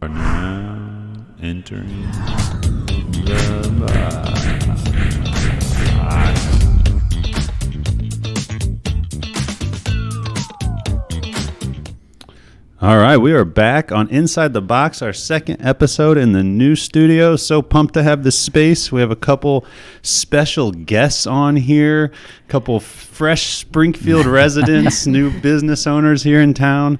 Are now entering the box. All right, we are back on Inside the Box, our second episode in the new studio. So pumped to have this space. We have a couple special guests on here, a couple fresh Springfield residents, new business owners here in town.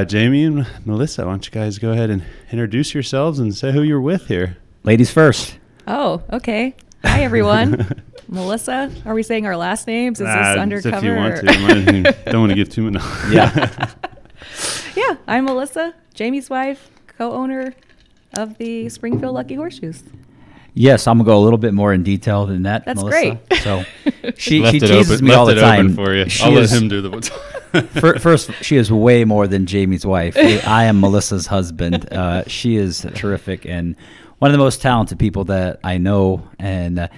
Jamie and Melissa, why don't you guys go ahead and introduce yourselves and say who you're with here. Ladies first. Oh, okay. Hi, everyone. Melissa, are we saying our last names? Is this undercover? If you want to. Don't want to give too much. Yeah. Yeah, I'm Melissa, Jamie's wife, co-owner of the Springfield Lucky Horseshoes. Yes, I'm going to go a little bit more in detail than that, That's Melissa. great. So she teases me all the time. For you. I'll let him do the First, she is way more than Jamie's wife. I am Melissa's husband. She is terrific and one of the most talented people that I know, and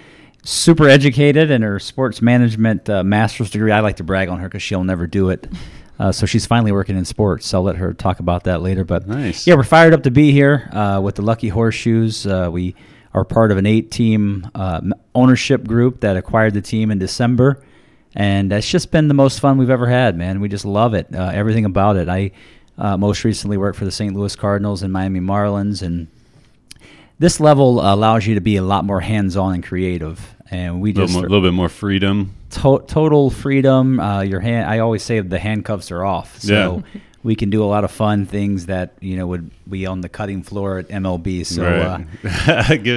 super educated in her sports management master's degree. I like to brag on her because she'll never do it. So she's finally working in sports, so I'll let her talk about that later. But nice. Yeah, we're fired up to be here with the Lucky Horseshoes. We are part of an 8-team ownership group that acquired the team in December, and it's just been the most fun we've ever had, man. We just love it, everything about it. I most recently worked for the St. Louis Cardinals and Miami Marlins, and this level allows you to be a lot more hands-on and creative. And we just a little bit more freedom. Total freedom. I always say the handcuffs are off, so we can do a lot of fun things that would be on the cutting floor at MLB. So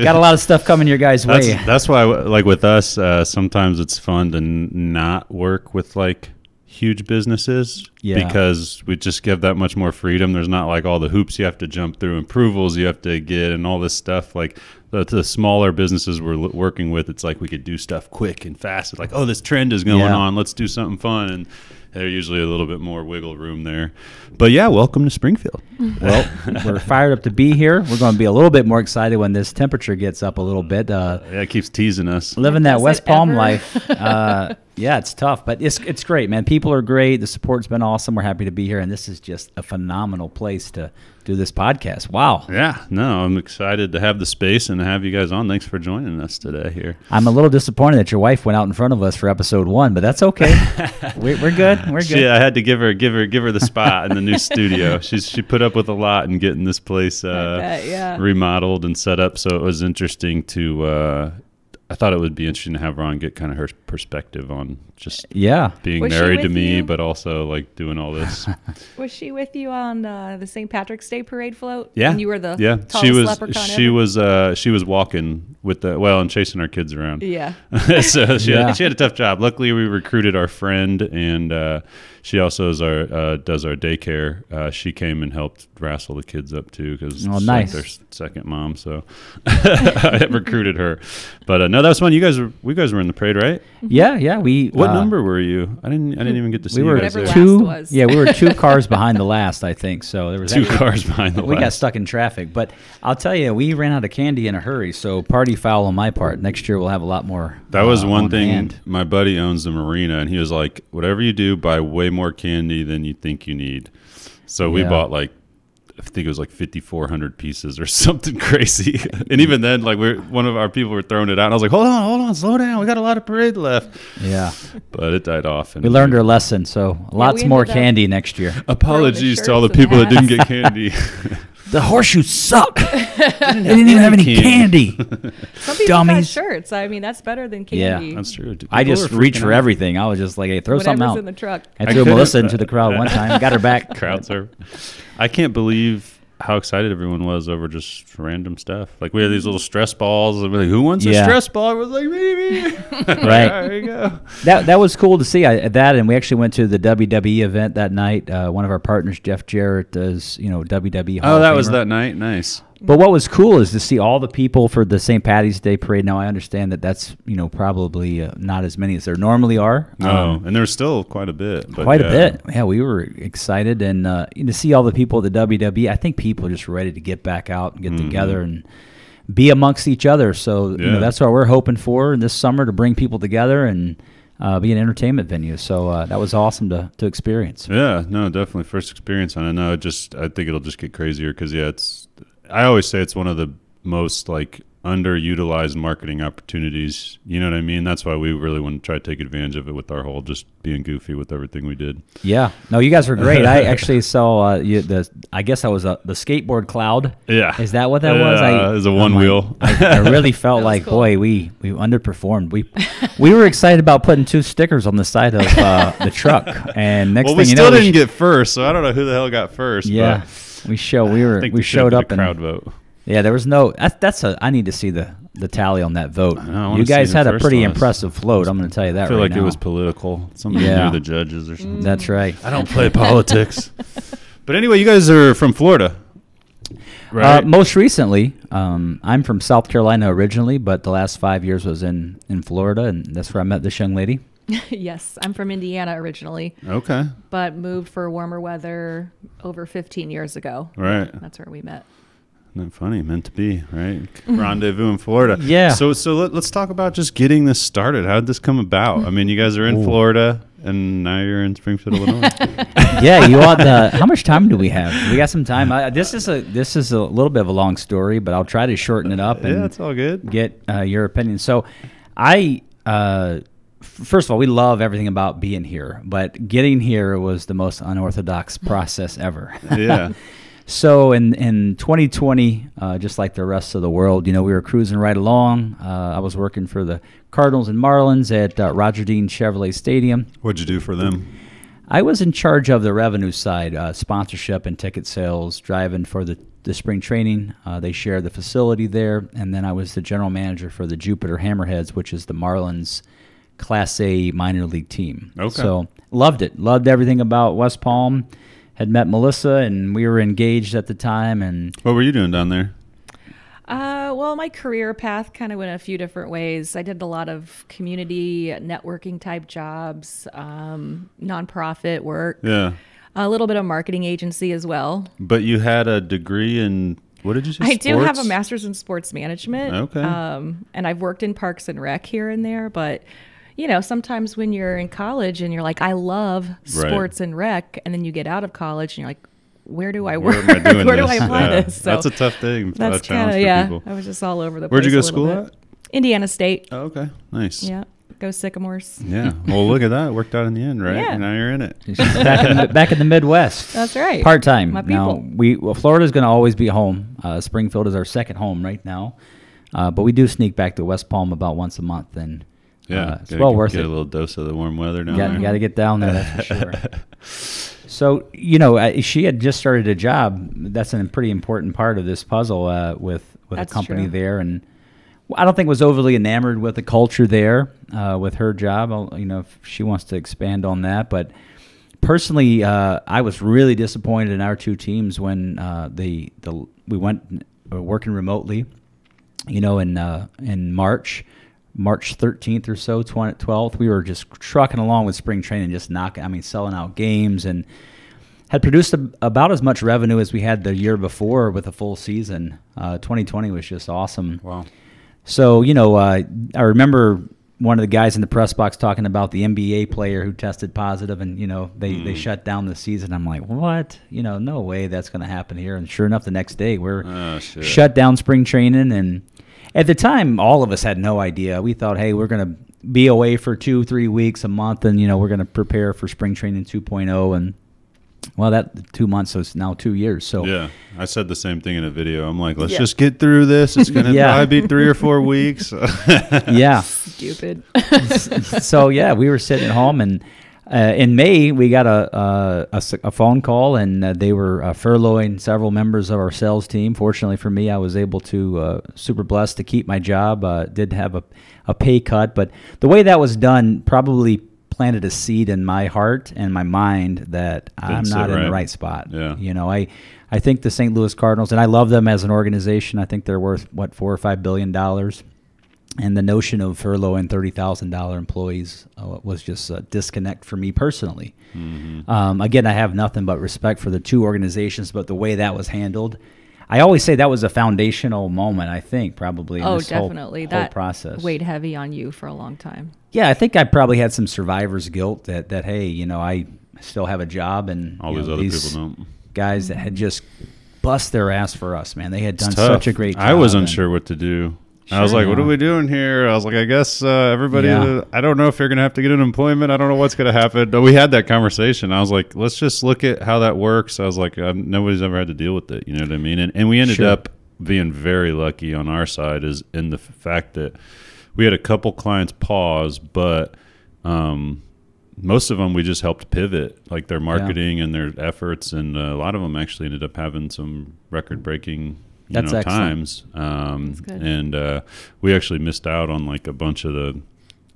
got a lot of stuff coming your guys' way. That's why, like with us, sometimes it's fun to not work with like huge businesses because we just give that much more freedom. There's not like all the hoops you have to jump through, approvals you have to get, and all this stuff. Like the smaller businesses we're working with, it's like we could do stuff quick and fast. It's like, oh, this trend is going on. Let's do something fun. And there's usually a little bit more wiggle room there. But yeah, welcome to Springfield. Well, we're fired up to be here. We're going to be a little bit more excited when this temperature gets up a little bit. It keeps teasing us. Living that West Palm life. Yeah, it's tough, but it's great, man. People are great. The support's been awesome. We're happy to be here, and this is just a phenomenal place to do this podcast. Wow. Yeah, no, I'm excited to have the space and to have you guys on. Thanks for joining us today here. I'm a little disappointed that your wife went out in front of us for episode 1, but that's okay. We're good. We're good. I had to give her the spot in the new studio. She put up with a lot in getting this place remodeled and set up, so it was interesting to I thought it would be interesting to have her on, get kind of her perspective on just being married to me, but also like doing all this. Was she with you on the St. Patrick's Day parade float? Yeah, and you were the tallest leprechaun ever? She was walking with and chasing our kids around. Yeah. So she had a tough job. Luckily, we recruited our friend, and she also is does our daycare. She came and helped wrestle the kids up too because she's like their second mom. So I recruited her. But no, that was fun. You guys were in the parade, right? Yeah. What number were you? I didn't even get to see. We were last was. Yeah, we were 2 cars behind the last, I think. So there was 2 cars behind the last. We got stuck in traffic, but I'll tell you, we ran out of candy in a hurry. So party foul on my part. Next year we'll have a lot more. That was one thing. Hand. My buddy owns the marina, and he was like, "Whatever you do, buy way more candy than you think you need." So we bought I think it was like 5,400 pieces or something crazy. And even then, like one of our people were throwing it out. And I was like, hold on, slow down. We got a lot of parade left. Yeah. But it died off. And we learned our lesson. So lots more candy next year. Apologies to all the people that didn't get candy. The horseshoes suck. They didn't even have any candy. Some people got shirts. I mean, that's better than candy. Yeah, that's true. I just reached for everything. I was just like, hey, throw something out. In the truck. I threw Melissa into the crowd one time. Got her back. Crowd serve. I can't believe how excited everyone was over just random stuff. Like we had these little stress balls, and we're like, "Who wants a stress ball?" I was like, "Me." Right. There you go. That was cool to see that, and we actually went to the WWE event that night. One of our partners, Jeff Jarrett, does WWE. Oh, that was that night. Nice. But what was cool is to see all the people for the St. Patty's Day parade. Now I understand that that's probably not as many as there normally are. No, and there's still quite a bit. But quite a bit. Yeah, we were excited, and to see all the people at the WWE. I think people are just ready to get back out and get together and be amongst each other. So that's what we're hoping for this summer, to bring people together and be an entertainment venue. So that was awesome to experience. Yeah, no, definitely first experience on it. No, I think it'll just get crazier because I always say it's one of the most like underutilized marketing opportunities. You know what I mean? That's why we really want to try to take advantage of it with our whole just being goofy with everything we did. Yeah, no, you guys were great. I actually saw I guess that was the skateboard cloud. Yeah, is that what that was? It was a one wheel. I really felt like, cool. Boy, we underperformed. We were excited about putting 2 stickers on the side of the truck, and next thing you know, we still didn't get first. So I don't know who the hell got first. Yeah, but we showed up the crowd vote. Yeah, there was no. I need to see the tally on that vote. You guys had a pretty impressive float. I'm going to tell you that. I feel right like now. It was political. Somebody knew the judges or something. That's right. I don't play politics. But anyway, you guys are from Florida, right? Most recently, I'm from South Carolina originally, but the last 5 years was in Florida, and that's where I met this young lady. Yes, I'm from Indiana originally. Okay. But moved for warmer weather over 15 years ago. Right. That's where we met. Isn't that funny? Meant to be, right? Rendezvous in Florida. Yeah. So let's talk about just getting this started. How did this come about? I mean, you guys are in Florida, and now you're in Springfield, Illinois. Yeah, you ought to. How much time do we have? We got some time. This is a little bit of a long story, but I'll try to shorten it up. And it's all good. Get your opinion. So, first of all, we love everything about being here, but getting here was the most unorthodox process ever. Yeah. So in 2020, just like the rest of the world, we were cruising right along. I was working for the Cardinals and Marlins at Roger Dean Chevrolet Stadium. What'd you do for them? I was in charge of the revenue side, sponsorship and ticket sales, driving for the spring training. They shared the facility there, and then I was the general manager for the Jupiter Hammerheads, which is the Marlins Class A minor league team. Okay. So loved it. Loved everything about West Palm. Had met Melissa, and we were engaged at the time. And what were you doing down there? Well, my career path kind of went a few different ways. I did a lot of community networking type jobs, nonprofit work. Yeah. A little bit of marketing agency as well. But you had a degree in, what did you say? I do have a master's in sports management. Okay. And I've worked in Parks and Rec here and there, but sometimes when you're in college and you're like, I love sports and rec, and then you get out of college and you're like, where do I work? Where am I doing Where do I apply this? So that's a tough thing. That's challenge for people. I was just all over the place. Where'd you go to school at? Indiana State. Oh, okay. Nice. Yeah. Go Sycamores. Yeah. Well, look at that. It worked out in the end, right? Yeah. Now you're in it. back in the Midwest. That's right. Part-time. My people. Now, Florida's going to always be home. Springfield is our second home right now. But we do sneak back to West Palm about once a month, and yeah, it's well worth it. Get a little dose of the warm weather down there. You got to get down there, that's for sure. So, she had just started a job. That's a pretty important part of this puzzle with a company true. there. And I don't think was overly enamored with the culture there with her job. If she wants to expand on that. But personally, I was really disappointed in our two teams when we went working remotely, in March 13th or so, 12th, we were just trucking along with spring training, just selling out games, and had produced about as much revenue as we had the year before with a full season. 2020 was just awesome. Wow. So, I remember one of the guys in the press box talking about the NBA player who tested positive, and, they shut down the season. I'm like, what? No way that's going to happen here. And sure enough, the next day we're shut down spring training. And at the time, all of us had no idea. We thought, hey, we're going to be away for 2-3 weeks, a month, and, we're going to prepare for spring training 2.0. And, well, that 2 months was now 2 years. So yeah, I said the same thing in a video. I'm like, let's just get through this. It's going to probably be 3 or 4 weeks. Yeah. Stupid. So, yeah, we were sitting at home, and in May, we got a phone call, and they were furloughing several members of our sales team. Fortunately for me, I was able to, super blessed to keep my job. Did have a pay cut, but the way that was done probably planted a seed in my heart and my mind that I'm not in the right spot. Yeah. I think the St. Louis Cardinals, and I love them as an organization. I think they're worth, $4 or $5 billion. And the notion of furloughing $30,000 employees was just a disconnect for me personally. Mm-hmm. Again, I have nothing but respect for the two organizations, but the way that was handled, I always say that was a foundational moment, I think, probably in this definitely. whole process. Weighed heavy on you for a long time. Yeah, I think I probably had some survivor's guilt that hey, you know, I still have a job, and all these other people don't. Guys that had just bust their ass for us, man. They had done such a great job. I was unsure what to do. Sure, I was like, what are we doing here? I was like, I guess everybody, I don't know if you're going to have to get unemployment. I don't know what's going to happen. But we had that conversation. I was like, let's just look at how that works. I was like, nobody's ever had to deal with it. You know what I mean? And we ended up being very lucky on our side is in the fact that we had a couple clients pause, but most of them we just helped pivot, like their marketing and their efforts. And a lot of them actually ended up having some record-breaking times. And we actually missed out on like a bunch of the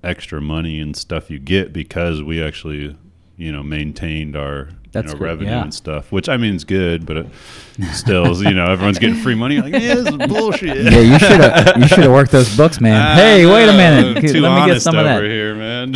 extra money and stuff you get because we actually, maintained our revenue and stuff, which I mean is good, but it still is, everyone's getting free money. Like, yeah, this is bullshit. Yeah, you should have worked those books, man. Hey, wait a minute. Let me get some of that over here, man.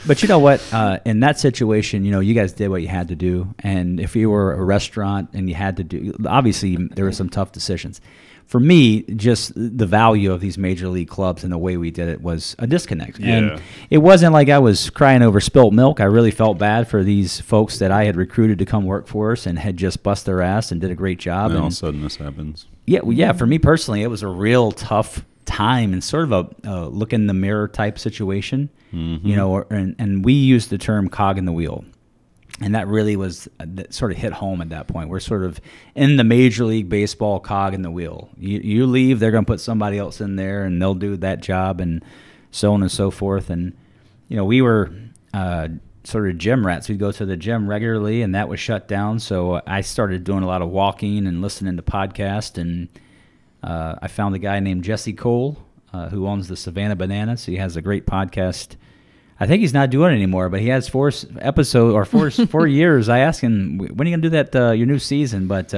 But you know what? In that situation, you guys did what you had to do. And if you were a restaurant and you had to do, obviously there were some tough decisions. For me, just the value of these major league clubs and the way we did it was a disconnect. Yeah. And it wasn't like I was crying over spilt milk. I really felt bad for these folks that I had recruited to come work for us and had just bust their ass and did a great job. And all of a sudden this happens. Yeah, for me personally, it was a real tough time and sort of a look in the mirror type situation. Mm-hmm. And we used the term cog in the wheel. And that really was that sort of hit home at that point. We're sort of in the Major League Baseball cog in the wheel. You leave, they're going to put somebody else in there, and they'll do that job, and so on and so forth. And, we were sort of gym rats. We'd go to the gym regularly, and that was shut down. So I started doing a lot of walking and listening to podcasts. And I found a guy named Jesse Cole who owns the Savannah Bananas. He has a great podcast. I think he's not doing it anymore, but he has 4 episodes or 4 years. I asked him, when are you going to do that, your new season? But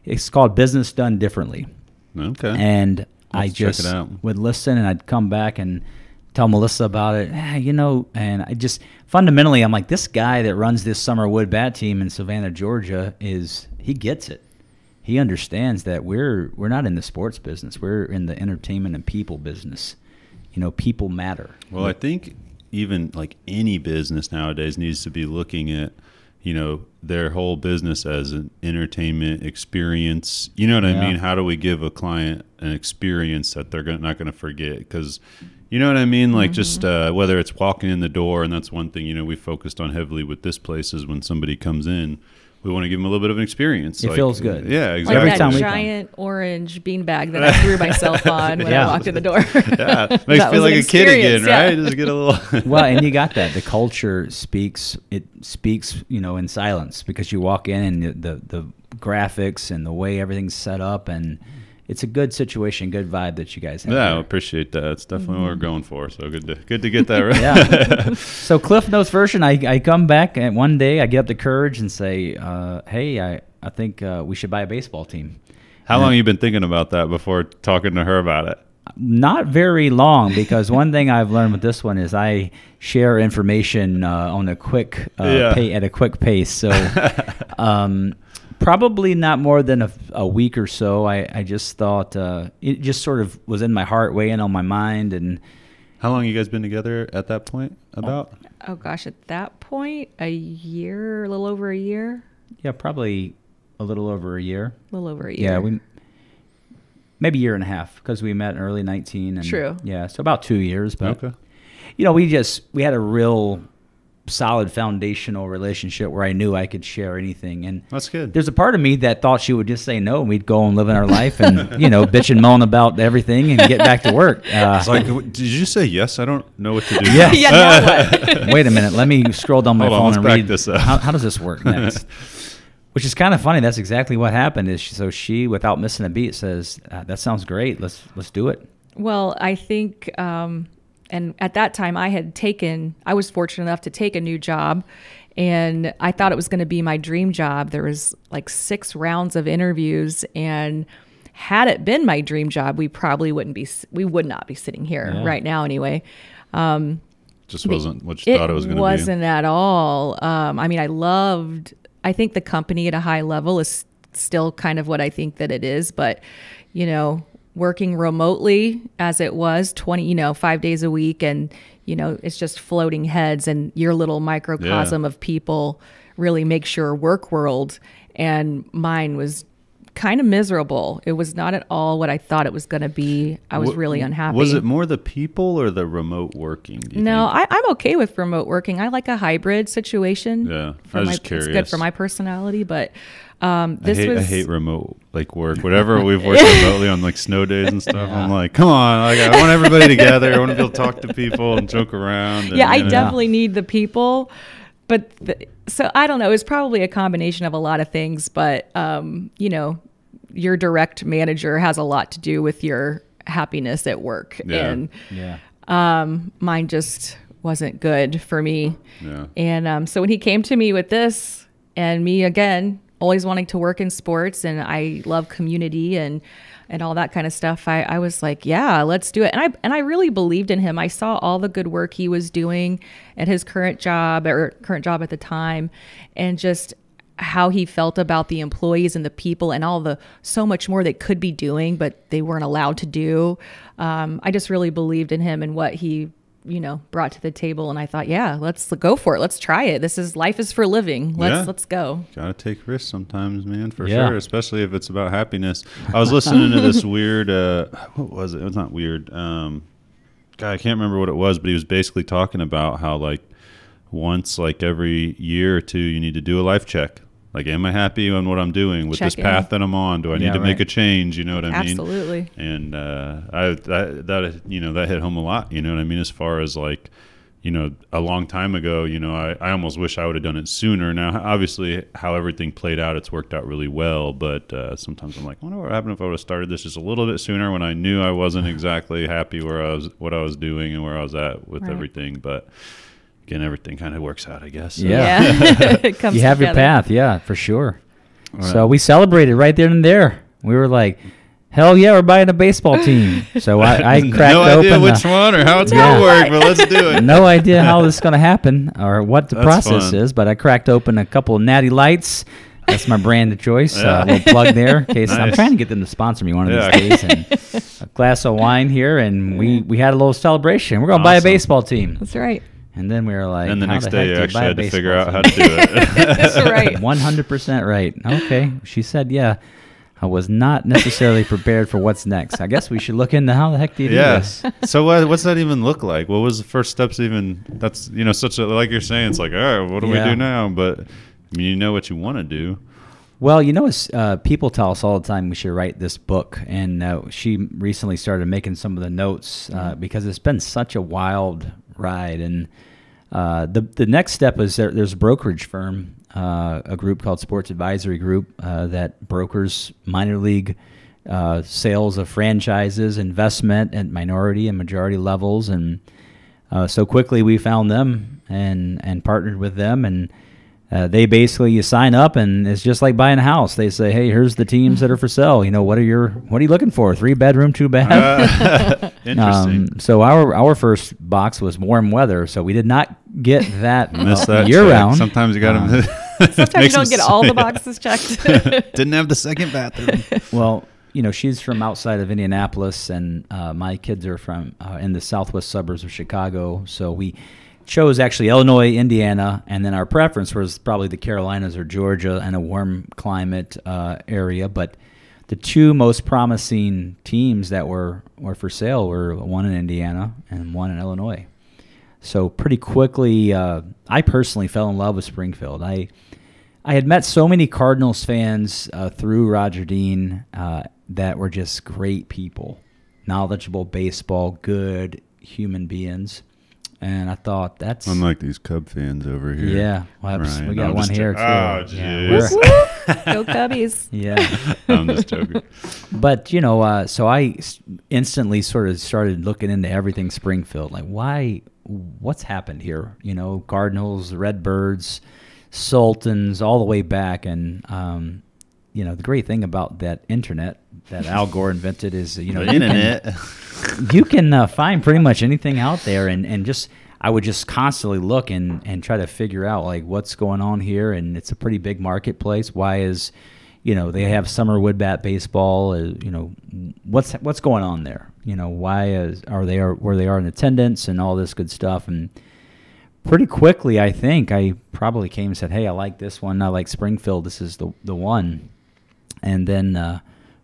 it's called Business Done Differently. Okay. And I just would listen, and I'd come back and tell Melissa about it. And I just, fundamentally, I'm like, this guy that runs this summer wood bat team in Savannah, Georgia, he gets it. He understands that we're not in the sports business. We're in the entertainment and people business. People matter. Well, I think even like any business nowadays needs to be looking at, their whole business as an entertainment experience. You know what I mean? How do we give a client an experience that they're not going to forget? Because, you know what I mean? Like just whether it's walking in the door, and that's one thing, we focused on heavily with this place is when somebody comes in, we want to give them a little bit of an experience. It feels good. Yeah, exactly. Like that giant orange beanbag that I threw myself on when I walked in the door. Yeah, makes me feel like a kid again, right? Just get a little. Well, and you got that. The culture speaks. It speaks, in silence, because you walk in and the graphics and the way everything's set up, and it's a good situation, good vibe that you guys have. Yeah, I appreciate that. It's definitely what we're going for. So good to get that right. Yeah. So Cliff Notes version, I come back and one day I get up the courage and say, hey, I think we should buy a baseball team. How long have you been thinking about that before talking to her about it? Not very long, because one thing I've learned with this one is I share information on a quick at a quick pace. So probably not more than a week or so. I just thought it just sort of was in my heart, weighing on my mind. And how long you guys been together at that point? About? Oh gosh, at that point, a little over a year. Yeah, probably a little over a year. A little over a year. Yeah, maybe a year and a half, because we met in early 19. And, true. Yeah, so about 2 years. But okay. We had a real solid foundational relationship where I knew I could share anything. And that's good. There's a part of me that thought she would just say no, and we'd go and live in our life and, bitch and moan about everything and get back to work. It's like, did you just say yes? I don't know what to do. Yeah. Now what? Wait a minute. Let me scroll down my phone and read this up. How does this work next? Which is kind of funny. That's exactly what happened. So she, without missing a beat, says, that sounds great. Let's do it. Well, I think, and at that time I was fortunate enough to take a new job, and I thought it was going to be my dream job. There was like 6 rounds of interviews, and had it been my dream job, we would not be sitting here right now anyway. Just wasn't what you thought it was going to be. It wasn't at all. I think the company at a high level is still kind of what I think that it is. But, working remotely as it was 5 days a week, and, it's just floating heads, and your little microcosm of people really makes your work world. And mine was kind of miserable. It was not at all what I thought it was going to be. I was really unhappy. Was it more the people or the remote working? No, I'm okay with remote working. I like a hybrid situation. Yeah, I was just curious. It's good for my personality, but I hate remote work. Whatever we've worked remotely on like snow days and stuff. I'm like, come on, like I want everybody together. I want to be able to talk to people and joke around. And, I definitely need the people. But so I don't know. It's probably a combination of a lot of things. But, your direct manager has a lot to do with your happiness at work. Yeah. And mine just wasn't good for me. Yeah. And so when he came to me with this, and me, again, always wanting to work in sports, and I love community and all that kind of stuff, I was like, yeah, let's do it. And I really believed in him. I saw all the good work he was doing at his current job at the time, and just how he felt about the employees and the people and so much more they could be doing, but they weren't allowed to do. I just really believed in him and what he, brought to the table. And I thought, yeah, let's go for it. Let's try it. Life is for living. Let's go. Gotta take risks sometimes, man, for sure. Especially if it's about happiness. I was listening to this weird, what was it? It was not weird. God, I can't remember what it was, but he was basically talking about how like once like every year or two, you need to do a life check. Like, am I happy on what I'm doing with this path that I'm on? Do I need to make a change? You know what I mean? Absolutely. And that hit home a lot. You know what I mean? As far as like, a long time ago, I almost wish I would have done it sooner. Now, obviously, how everything played out, it's worked out really well. But sometimes I'm like, I wonder what happened if I would have started this just a little bit sooner when I knew I wasn't exactly happy what I was doing and where I was at with everything. But again, everything kind of works out, I guess. Yeah. It comes you have together. Your path. Yeah, for sure. Right. So we celebrated right there and there. We were like, hell yeah, we're buying a baseball team. So I cracked no open. idea which one or how it's going to work, but let's do it. No idea how this is going to happen or what the process fun. is, but I cracked open a couple of Natty Lights. That's my brand of choice. A little plug there. In case I'm trying to get them to sponsor me one of these days. And a glass of wine here, and we had a little celebration. We're going to buy a baseball team. That's right. And then we were like, and the next day you actually had to figure team? out how to do it. That's right. 100% right. Okay. She said, yeah. I was not necessarily prepared for what's next. I guess we should look into how the heck do you do this? So what's that even look like? What was the first steps even? That's, such a, like you're saying, it's like, all right, what do we do now? But I mean, you know what you want to do. Well, people tell us all the time we should write this book. And she recently started making some of the notes because it's been such a wild ride. And the next step is there's a brokerage firm, a group called Sports Advisory Group that brokers minor league sales of franchises, investment at minority and majority levels. And so quickly we found them and partnered with them. And they basically, you sign up and it's just like buying a house. They say, hey, here's the teams that are for sale. What are you looking for? 3-bedroom, 2-bath? Interesting. So our first box was warm weather. So we did not get that, that year round. Sometimes you got them. Sometimes you don't get all the boxes checked. Didn't have the second bathroom. Well, she's from outside of Indianapolis, and my kids are from in the southwest suburbs of Chicago. So we chose actually Illinois, Indiana, and then our preference was probably the Carolinas or Georgia and a warm climate area. But the two most promising teams that were for sale were one in Indiana and one in Illinois. So pretty quickly, I personally fell in love with Springfield. I had met so many Cardinals fans through Roger Dean that were just great people, knowledgeable baseball, good human beings. And I thought that's unlike these Cub fans over here. Yeah, well, we got one here too. Oh, jeez. Yeah, go Cubbies. Yeah, I'm just joking. But so I instantly sort of started looking into everything Springfield. Like, what's happened here? Cardinals, Redbirds, Sultans, all the way back. And the great thing about that internet that Al Gore invented is the internet. You can find pretty much anything out there, and just I would just constantly look and try to figure out like what's going on here, and it's a pretty big marketplace. Why is they have summer wood bat baseball. What's going on there? Why are they where they are in attendance and all this good stuff? And pretty quickly, I think I probably came and said, "Hey, I like this one. I like Springfield. This is the one." And then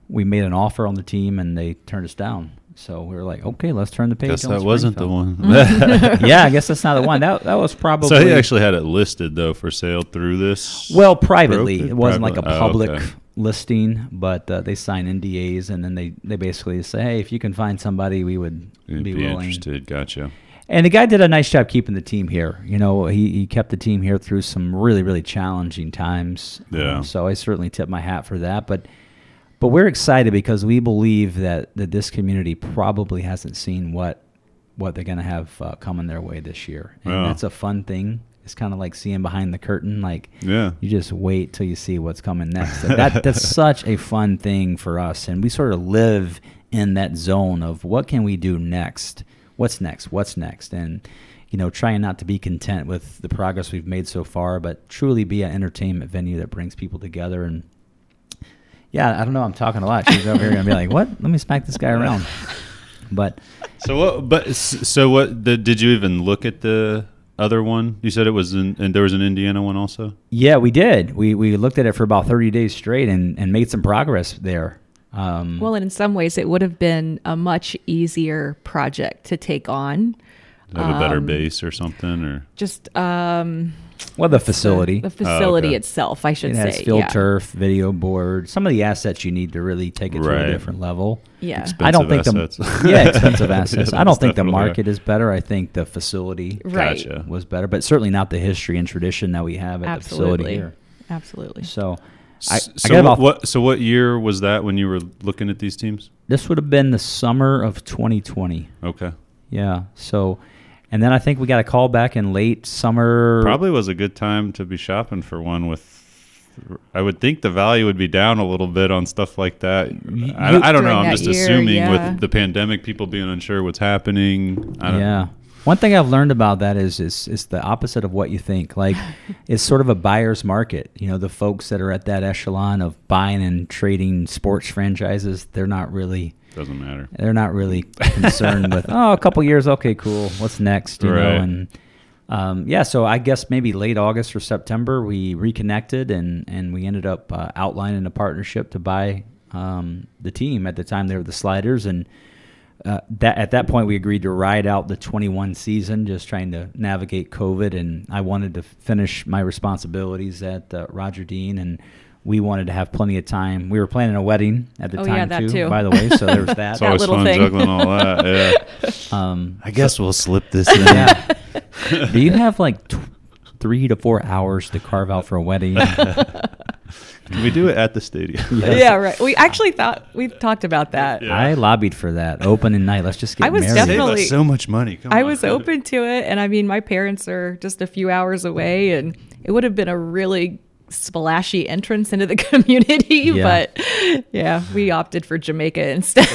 we made an offer on the team, and they turned us down. So we were like, "Okay, let's turn the page." Guess on that wasn't the one. Yeah, I guess that's not the one. That was probably. So he actually had it listed though for sale through this. Well, privately, it wasn't like a Privately? public Okay. listing, but they sign NDAs, and then they basically say, "Hey, if you can find somebody, we would You'd be be willing." interested. Gotcha. And the guy did a nice job keeping the team here. He kept the team here through some really, really challenging times. Yeah. So I certainly tip my hat for that. But we're excited because we believe that this community probably hasn't seen what they're going to have coming their way this year. And Yeah. that's a fun thing. It's kind of like seeing behind the curtain. Like, Yeah. you just wait till you see what's coming next. And that's such a fun thing for us. And we sort of live in that zone of what can we do next? What's next? What's next? And, trying not to be content with the progress we've made so far, but truly be an entertainment venue that brings people together. And, yeah, I don't know. I'm talking a lot. She's over here going to be like, what? Let me smack this guy around. But So what? Did you even look at the other one? You said it was and there was an Indiana one also. yeah, we did. We looked at it for about 30 days straight and made some progress there. Well, and in some ways, it would have been a much easier project to take on. Have a better base or something, or Just Well, the facility. the facility okay. itself, I should It has say. field yeah. turf, video board, some of the assets you need to really take it to Right. a different level. Yeah. I don't think Expensive expensive assets. Yeah, I don't think the definitely market is better. I think the facility Right. Gotcha. was better, but certainly not the history and tradition that we have at the facility Absolutely. here. Absolutely. So, I So got about what year was that when you were looking at these teams? this would have been the summer of 2020. Okay, Yeah. So, and then I think we got a call back in late summer. probably was a good time to be shopping for one. I would think the value would be down a little bit on stuff like that. I don't know. During I'm that just year, assuming yeah. with the pandemic, people being unsure what's happening. I don't Yeah. One thing I've learned about that is the opposite of what you think. Like, it's sort of a buyer's market. The folks that are at that echelon of buying and trading sports franchises, they're not really Doesn't matter. concerned with, a couple years, okay, cool, what's next, Right. And so I guess maybe late August or September we reconnected and we ended up outlining a partnership to buy the team. At the time they were the Sliders, and at that point we agreed to ride out the 21 season, just trying to navigate COVID, and I wanted to finish my responsibilities at Roger Dean, and we wanted to have plenty of time. We were planning a wedding at the Oh, time yeah, that too. by the way, so there was that. It's always little fun thing. juggling all that. Yeah. I guess we'll slip this in. Yeah. Do you have like 3 to 4 hours to carve out for a wedding? Can we do it at the stadium? Yeah, right. We actually we've talked about that. Yeah. I lobbied for that opening night. Let's just get I was married. Save definitely- us so much money. Come I on. was open to it, and I mean, my parents are just a few hours away, and it would have been a really splashy entrance into the community. Yeah. But yeah, we opted for Jamaica instead.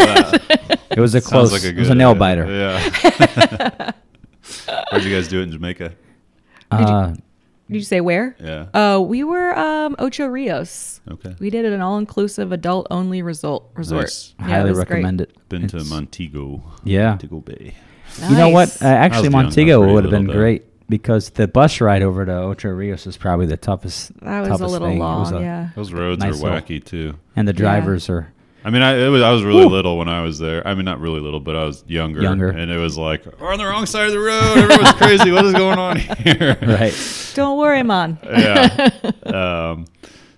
It was a Sounds close. like a It was good a nail idea. biter. Yeah. Where'd you guys do it in Jamaica? Did you say where? Yeah. We were Ocho Rios. Okay. We did an all-inclusive adult-only resort. Nice. Yeah, Highly it was recommend it. Been to It's- Montego. Yeah. Montego Bay. Great. You know what? Nice. Actually, young. I was Montego pretty would have been little, though. great because the bus ride over to Ocho Rios is probably the toughest. That was a toughest little thing. It was long, a- yeah. Those roads Nice are little- wacky too. And the drivers are. I mean, I was really little when I was there. I mean, not really little, but I was younger. And it was like, we're on the wrong side of the road. Everyone's crazy. What is going on here? Right. Don't worry, man. Yeah.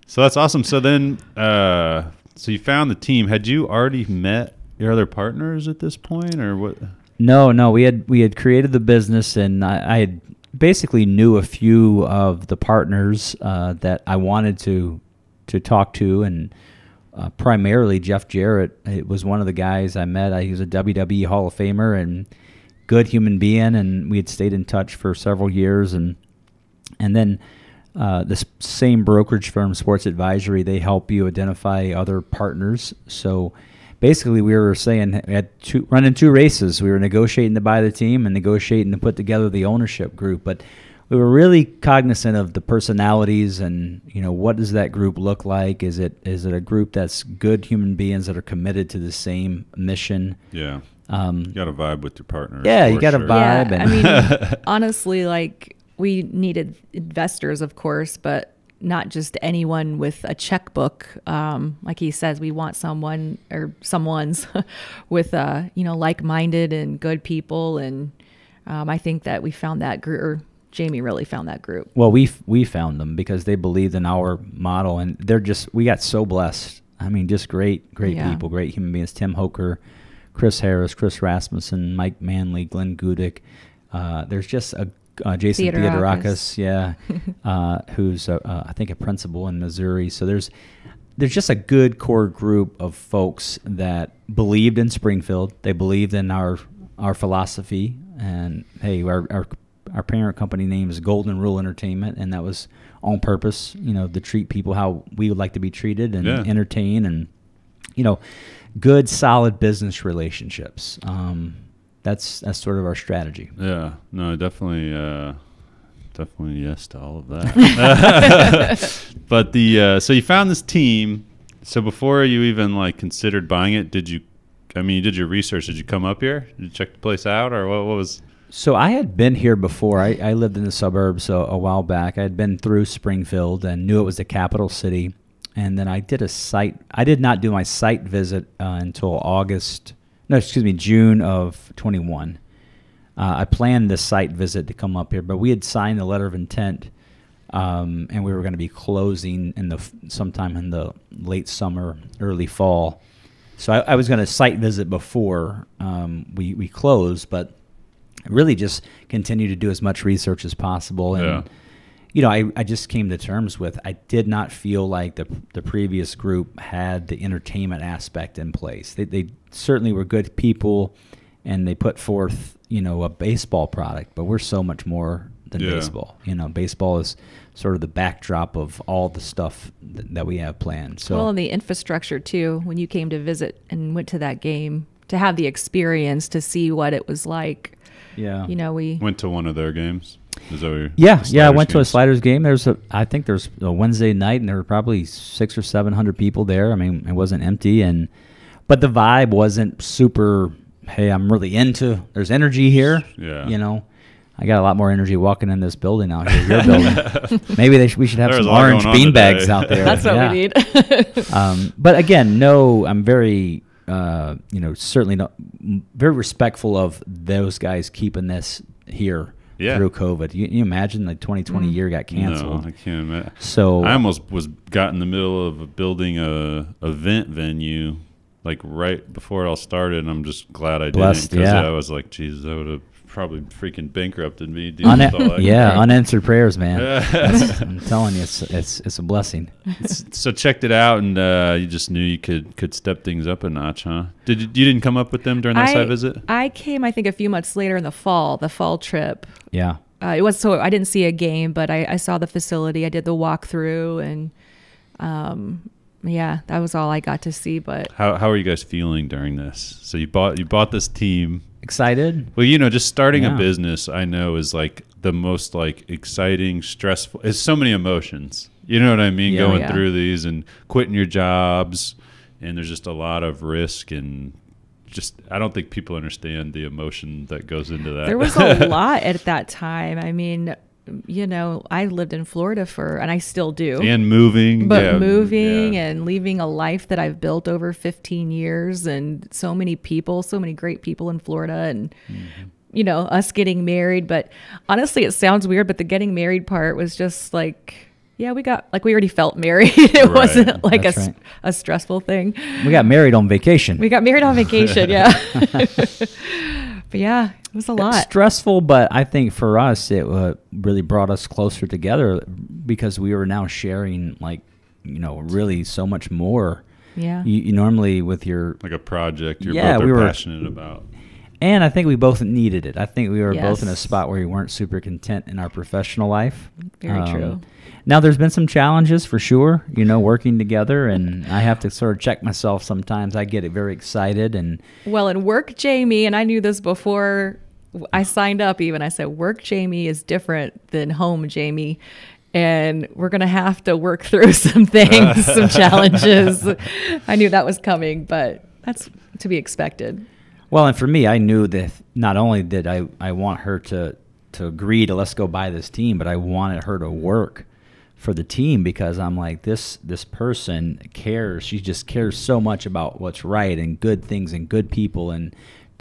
So that's awesome. So then, so you found the team. Had you already met your other partners at this point, or what? No. We had created the business, and I had basically knew a few of the partners that I wanted to talk to, and primarily Jeff Jarrett. It was one of the guys I met. He was a WWE Hall of Famer and good human being, and we had stayed in touch for several years, and then this same brokerage firm, Sports Advisory, they help you identify other partners. So basically, we were saying we had running two races. We were negotiating to buy the team and negotiating to put together the ownership group. But we were really cognizant of the personalities and, what does that group look like? Is it a group that's good human beings that are committed to the same mission? Yeah. You got to vibe with your partner. Yeah, you got to vibe. Yeah, I mean, honestly, like, we needed investors, of course, but not just anyone with a checkbook. Like he says, we want someone or someone's with, like-minded and good people. And I think that we found that group, or Jamie really found that group. Well, we found them because they believed in our model, and we got so blessed. I mean, just great people, great human beings. Tim Hoker, Chris Harris, Chris Rasmussen, Mike Manley, Glenn Gudick. There's just Jason Theodorakis, who's I think a principal in Missouri. So there's just a good core group of folks that believed in Springfield. They believed in our philosophy, and hey, our parent company name is Golden Rule Entertainment, and that was on purpose, to treat people how we would like to be treated and entertain, and good solid business relationships. That's sort of our strategy. Yeah, no, definitely yes to all of that. But so you found this team. So before you even considered buying it, you did your research? Did you come up here? Did you check the place out, or what was? So I had been here before. I lived in the suburbs a while back. I had been through Springfield and knew it was the capital city. And then I did I did not do my site visit until June of 21. I planned the site visit to come up here, but we had signed a letter of intent, and we were going to be closing sometime in the late summer, early fall. So I was going to site visit before we closed, but really just continue to do as much research as possible. And I just came to terms with I did not feel like the previous group had the entertainment aspect in place. They certainly were good people, and they put forth a baseball product, but we're so much more than baseball. Baseball is sort of the backdrop of all the stuff that we have planned. So well, and the infrastructure too. When you came to visit and went to that game, to have the experience to see what it was like. Yeah, we went to one of their games. I went to a Sliders game. I think there's a Wednesday night, and there were probably 600 or 700 people there. I mean, it wasn't empty, but the vibe wasn't super. Hey, I'm really into. There's energy here. Yeah. I got a lot more energy walking in this building out here. Your building. Maybe we should have some orange beanbags out there. That's what we need. But again, I'm very. Certainly not very respectful of those guys keeping this here through COVID. You imagine the 2020 year got canceled. No, I can't imagine. So I almost got in the middle of building a event venue right before it all started, and I'm just glad I didn't, because I was like, Jesus, that would have probably freaking bankrupted me. Unanswered prayers, man. I'm telling you, it's a blessing. So checked it out, and you just knew you could step things up a notch, huh? You didn't come up with them during that site visit? I came, I think, a few months later in the fall trip. Yeah. It was so I didn't see a game, but I saw the facility. I did the walkthrough, and that was all I got to see. But how are you guys feeling during this? So you bought this team. Excited? Well, just starting a business, I know, is the most exciting, stressful. It's so many emotions. You know what I mean? Going through these and quitting your jobs, and there's just a lot of risk, and just I don't think people understand the emotion that goes into that. There was a lot at that time. I mean, I lived in Florida and I still do. And moving. But moving and leaving a life that I've built over 15 years, and so many great people in Florida, and, us getting married. But honestly, it sounds weird, but the getting married part was just we already felt married. It wasn't a stressful thing. We got married on vacation. Yeah. But yeah, it was a lot. Stressful, but I think for us, it really brought us closer together because we were now sharing, really so much more. Yeah. You normally with your... a project you're both passionate about. And I think we both needed it. I think we were both in a spot where we weren't super content in our professional life. Very true. Now, there's been some challenges for sure, working together, and I have to sort of check myself sometimes. I get very excited. And well, in work, Jamie, and I knew this before I signed up even. I said, work Jamie is different than home Jamie. And we're going to have to work through some things, some challenges. I knew that was coming, but that's to be expected. Well, and for me, I knew that not only did I want her to agree to let's go buy this team, but I wanted her to work for the team because I'm like, this person cares. She just cares so much about what's right and good things and good people and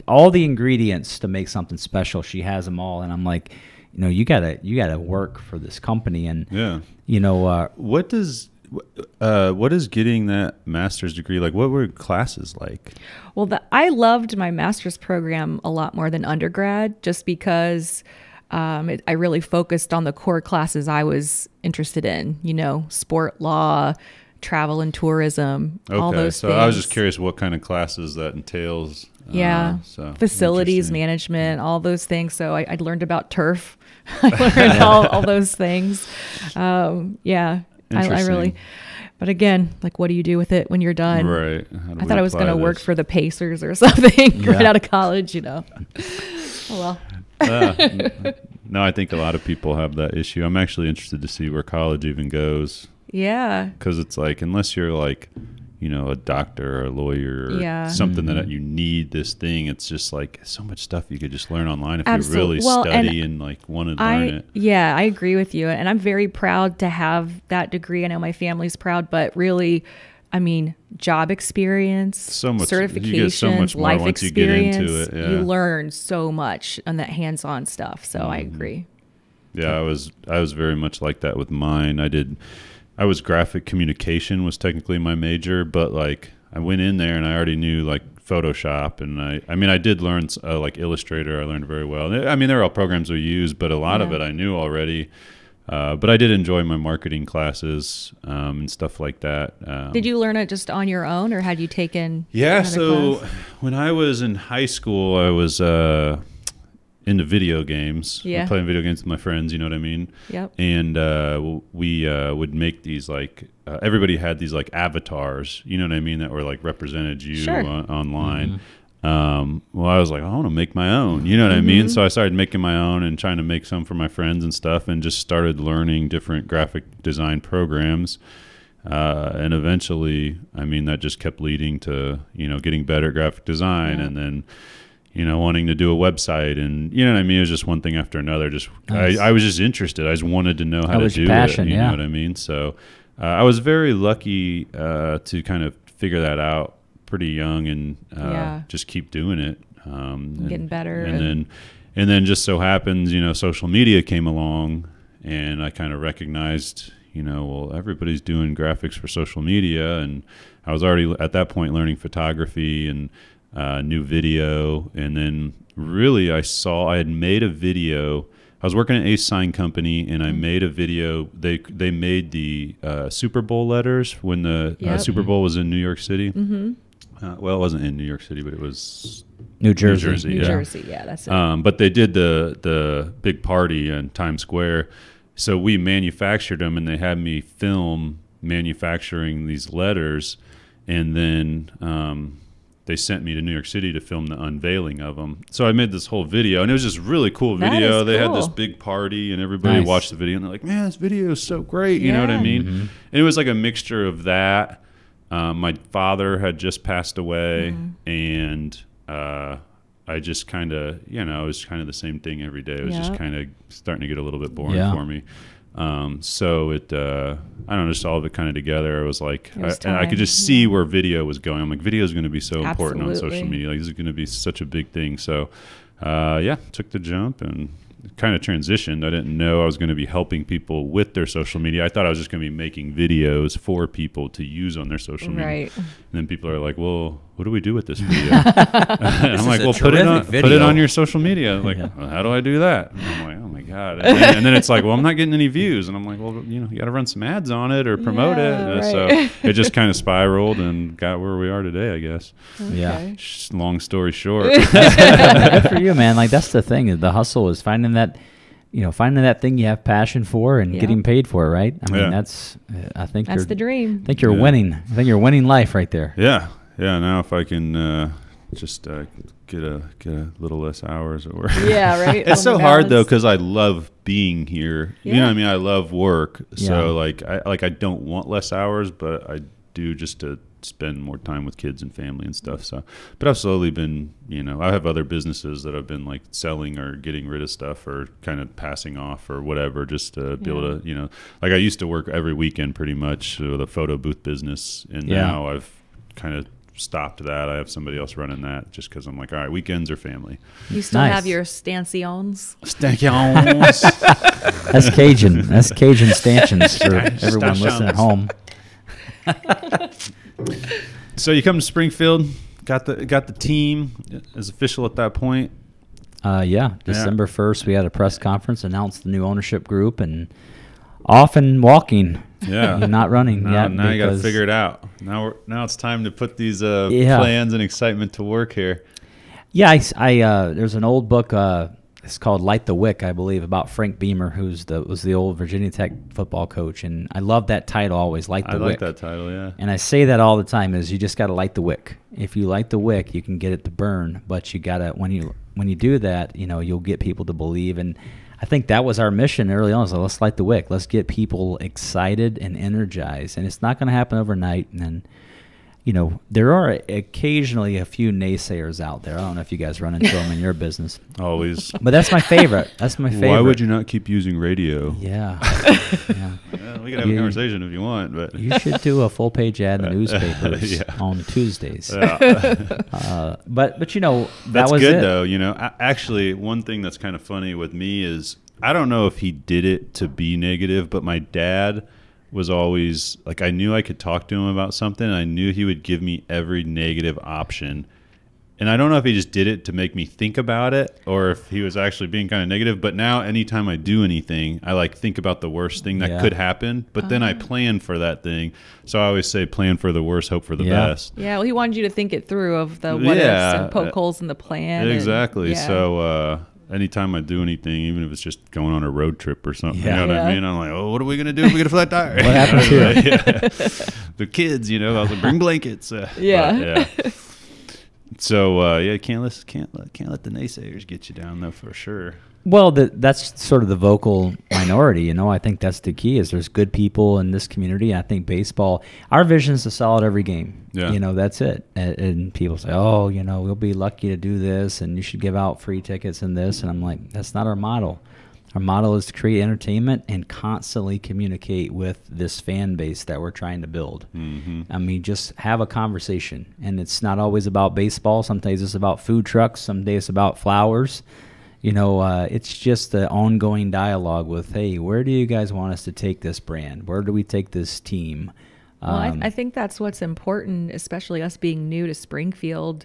all the ingredients to make something special. She has them all. And I'm like, you gotta work for this company. And what is getting that master's degree like? What were classes like? Well, I loved my master's program a lot more than undergrad, just because I really focused on the core classes I was interested in. Sport law, travel and tourism, all those things. I was just curious what kind of classes that entails. Facilities management, all those things. So I learned about turf. I learned all those things. I really, but again, like, what do you do with it when you're done? Right. I thought I was going to work for the Pacers or something right out of college, Oh, well. No, I think a lot of people have that issue. I'm actually interested to see where college even goes. Yeah. Because it's like, unless you're like, a doctor or a lawyer or something that you need this thing, it's just like so much stuff you could just learn online if you really study and like want to learn it. Yeah, I agree with you. And I'm very proud to have that degree. I know my family's proud, but really, job experience, certifications, you get so much more life once experience, you get into it. Yeah. You learn so much on that hands-on stuff. So I agree. Yeah, I was very much like that with mine. I was graphic communication was technically my major, but like I went in there and I already knew like Photoshop, and I did learn like Illustrator. I learned very well. They're all programs we use, but a lot of it I knew already. But I did enjoy my marketing classes and stuff like that. Did you learn it just on your own, or had you taken? Yeah. So when I was in high school, I was into video games. Yeah. Playing video games with my friends, you know what I mean? Yep. And we would make these like everybody had these like avatars, you know what I mean, that were like represented you online. Well, I was like, I want to make my own, you know what I mean? So I started making my own and trying to make some for my friends and stuff, and just started learning different graphic design programs. And eventually, that just kept leading to, getting better at graphic design, and then, wanting to do a website, and you know what I mean? It was just one thing after another. Just nice. I was just interested. I just wanted to know how to do it. You know what I mean? So I was very lucky to kind of figure that out pretty young, and just keep doing it. Getting better. And then just so happens, social media came along, and I kind of recognized, well, everybody's doing graphics for social media, and I was already at that point learning photography and new video. And then really I had made a video. I was working at a sign company, and I made a video. They made the Super Bowl letters when the Super Bowl was in New York City. Well, it wasn't in New York City, but it was New Jersey. New Jersey, that's it. But they did the big party in Times Square. So we manufactured them, and they had me film manufacturing these letters, and then they sent me to New York City to film the unveiling of them. So I made this whole video, and it was just really cool video. They had this big party, and everybody watched the video, and they're like, man, this video is so great. You know what I mean? And it was like a mixture of that. My father had just passed away, and I just kind of, it was kind of the same thing every day. It was just kind of starting to get a little bit boring for me. So it, I don't know, just all of it kind of together. It was like, I could just see where video was going. I'm like, video is going to be so important on social media. Like, this is going to be such a big thing. So, took the jump and kind of transitioned. I didn't know I was going to be helping people with their social media. I thought I was just going to be making videos for people to use on their social media. Right. And then people are like, well, what do we do with this video? And I'm like, well, put it on your social media. Like, well, how do I do that? And I'm like, oh my God. And then it's like, well, I'm not getting any views. And I'm like, well, you got to run some ads on it or promote it. Right. So it just kind of spiraled and got where we are today, I guess. Okay. Yeah. Long story short. Good for you, man. Like, that's the thing. The hustle is finding that thing you have passion for and getting paid for it, right? I mean, I think that's the dream. I think you're winning. I think you're winning life right there. Yeah. Yeah. Now if I can just get a little less hours at work. Yeah, right. It's so hard though because I love being here. Yeah. You know what I mean? I love work. So Yeah. I don't want less hours, but I do just to spend more time with kids and family and stuff. So, but I've slowly been, I have other businesses that I've been like selling or getting rid of stuff or kind of passing off or whatever, just to be able to, like I used to work every weekend pretty much with a photo booth business, and now I've kind of stopped that. I have somebody else running that just because I'm like, all right, weekends are family. You still have your stanchions? Stanchions. That's Cajun. That's Cajun stanchions for everyone listening at home. So you come to Springfield, got the team as official at that point. December 1st, we had a press conference, announced the new ownership group, and off and walking. Yeah, not running yet. Now you got to figure it out. Now it's time to put these plans and excitement to work here. Yeah, I there's an old book. It's called Light the Wick, I believe, about Frank Beamer, was the old Virginia Tech football coach, and I love that title always. Light the Wick. I like that title, yeah. And I say that all the time: is you just got to light the wick. If you light the wick, you can get it to burn, but you gotta when you do that, you'll get people to believe. And I think that was our mission early on. So let's light the wick. Let's get people excited and energized, and it's not going to happen overnight. And then, there are occasionally a few naysayers out there. I don't know if you guys run into them in your business. Always. But that's my favorite. That's my favorite. Why would you not keep using radio? Yeah. Well, we can have a conversation if you want, but you should do a full page ad in the newspapers on Tuesdays. But that that's was good it. though. Actually, one thing that's kind of funny with me is I don't know if he did it to be negative, but my dad was always like, I knew I could talk to him about something, and I knew he would give me every negative option. And I don't know if he just did it to make me think about it or if he was actually being kind of negative. But now anytime I do anything, I think about the worst thing that could happen, but then I plan for that thing. So I always say plan for the worst, hope for the best. Yeah, well, he wanted you to think it through of the what ifs and poke holes in the plan. Exactly. So anytime I do anything, even if it's just going on a road trip or something, you know what I mean? I'm like, oh, what are we going to do if we get a flat tire? What happened to the kids, I was like, bring blankets. So can't let the naysayers get you down though, for sure. Well, that's sort of the vocal minority. I think that's the key. Is there's good people in this community. I think baseball, our vision is to sell out every game. Yeah. That's it. And people say, oh, we'll be lucky to do this, and you should give out free tickets and this. And I'm like, that's not our model. Our model is to create entertainment and constantly communicate with this fan base that we're trying to build. Mm-hmm. I mean, just have a conversation. And it's not always about baseball. Sometimes it's about food trucks. Some days it's about flowers. It's just the ongoing dialogue with, hey, where do you guys want us to take this brand? Where do we take this team? Well, I think that's what's important, especially us being new to Springfield.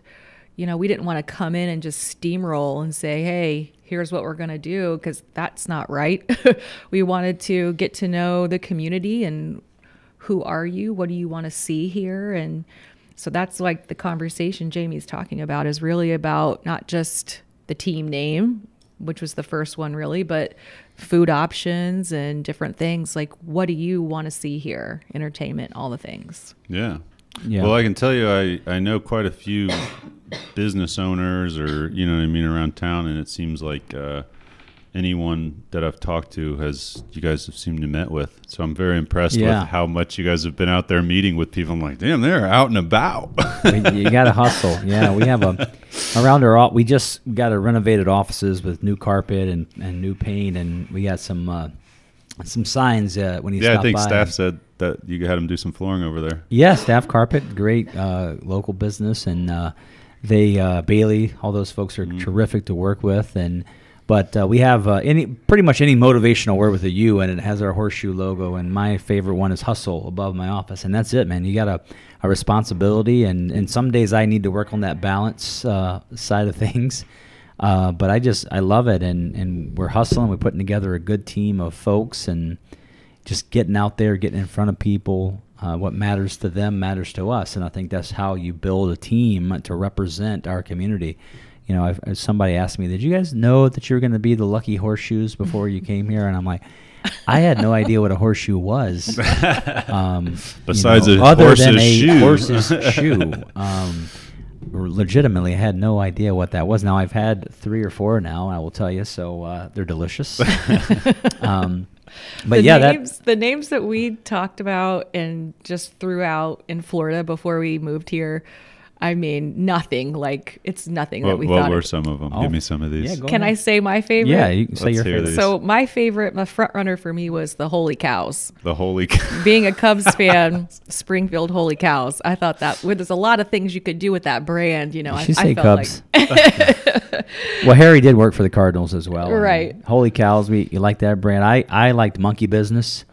We didn't want to come in and just steamroll and say, hey, here's what we're going to do, because that's not right. We wanted to get to know the community and who are you? What do you want to see here? And so that's like the conversation Jamie's talking about is really about not just the team name, which was the first one really, but food options and different things. Like, what do you want to see here? Entertainment, all the things. Yeah. Well, I can tell you, I know quite a few business owners or, around town, and it seems like anyone that I've talked to you guys have seemed to met with. So I'm very impressed with how much you guys have been out there meeting with people. I'm like, damn, they're out and about. You got to hustle. Yeah, we have we just got a renovated offices with new carpet and new paint, and we got some signs when you stop by. I think staff said that you had them do some flooring over there. Yeah, staff carpet, great local business, and Bailey, all those folks are terrific to work with, But we have pretty much any motivational word with a U, and it has our horseshoe logo. And my favorite one is hustle above my office, and that's it, man. You got a responsibility, and some days I need to work on that balance side of things. But I love it, and we're hustling. We're putting together a good team of folks, and just getting out there, getting in front of people. What matters to them matters to us, and I think that's how you build a team to represent our community. Somebody asked me, did you guys know that you were going to be the Lucky Horseshoes before you came here? And I'm like, I had no idea what a horseshoe was. Besides a other horse's than a shoe. horse's shoe. legitimately had no idea what that was. Now I've had 3 or 4 now, I will tell you, so they're delicious. But the names that we talked about and just threw out in Florida before we moved here, I mean, nothing. Like, it's nothing that we thought. What were some of them? Give me some of these. Yeah, Can I say my favorite? Yeah, you can say your favorite. So my front runner for me was the Holy Cows. The Holy Cows. Being a Cubs fan, Springfield Holy Cows. I thought there's a lot of things you could do with that brand. You know, I felt Cubs. Like Well, Harry did work for the Cardinals as well. Right. Holy Cows, you like that brand. I liked Monkey Business.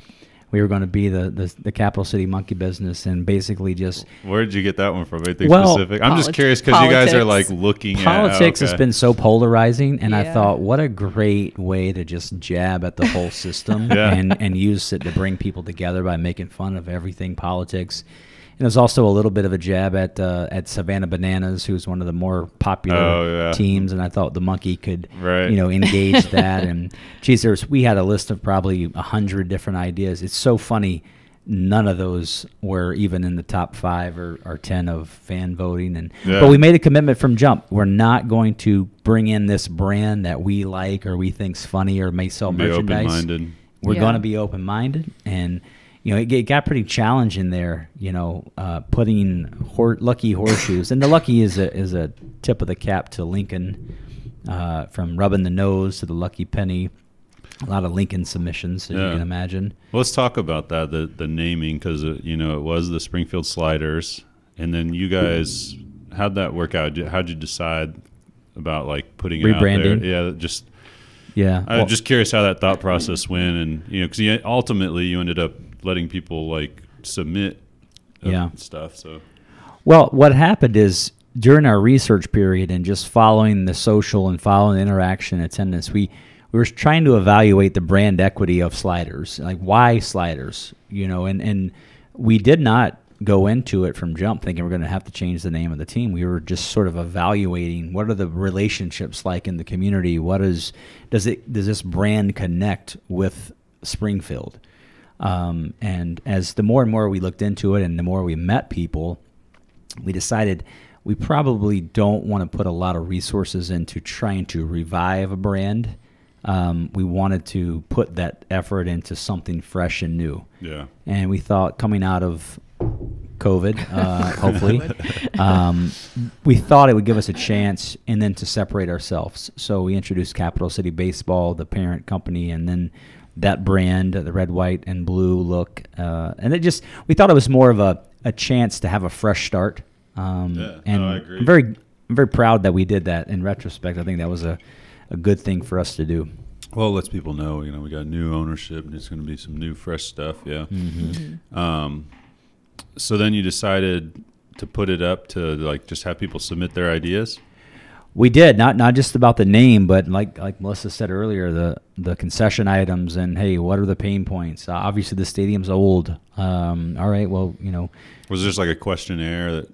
We were going to be the capital city monkey business, and basically just. Where did you get that one from? Anything specific? I'm just curious because you guys are like looking politics has been so polarizing, and I thought, what a great way to just jab at the whole system and use it to bring people together by making fun of everything politics. And there's also a little bit of a jab at Savannah Bananas, who's one of the more popular teams, and I thought the monkey could, engage that. And geez, we had a list of probably 100 different ideas. It's so funny. None of those were even in the top 5 or 10 of fan voting. But we made a commitment from jump. We're not going to bring in this brand that we like or we think's funny or may sell merchandise. Open-minded. We're going to be open-minded, and it got pretty challenging there, putting Lucky Horseshoes. And the Lucky is a tip of the cap to Lincoln, from rubbing the nose to the Lucky Penny. A lot of Lincoln submissions, as you can imagine. Well, let's talk about that, the naming, because, it was the Springfield Sliders. And then you guys, how'd that work out? How'd you decide about, like, putting it rebranding? out there? Yeah, I'm just curious how that thought process went. And, because ultimately you ended up letting people like submit stuff. So, well, what happened is during our research period and just following the social and following the interaction attendance, we were trying to evaluate the brand equity of sliders, like why sliders, and we did not go into it from jump thinking we're going to have to change the name of the team. We were just sort of evaluating what are the relationships like in the community. Does this brand connect with Springfield? And as the more and more we looked into it and the more we met people, we decided we probably don't want to put a lot of resources into trying to revive a brand. We wanted to put that effort into something fresh and new. Yeah. And we thought coming out of COVID, hopefully, we thought it would give us a chance and then to separate ourselves. So we introduced Capital City Baseball, the parent company, and then that brand, the red, white, and blue look. And we thought it was more of a chance to have a fresh start. And I agree. I'm very proud that we did that in retrospect. I think that was a good thing for us to do. Well, it lets people know, we got new ownership and it's going to be some new fresh stuff. Yeah. Mm-hmm. So then you decided to put it up to like just have people submit their ideas? We did, not just about the name, but like Melissa said earlier, the concession items and, hey, what are the pain points? Obviously, the stadium's old. All right, well, Was there just like a questionnaire?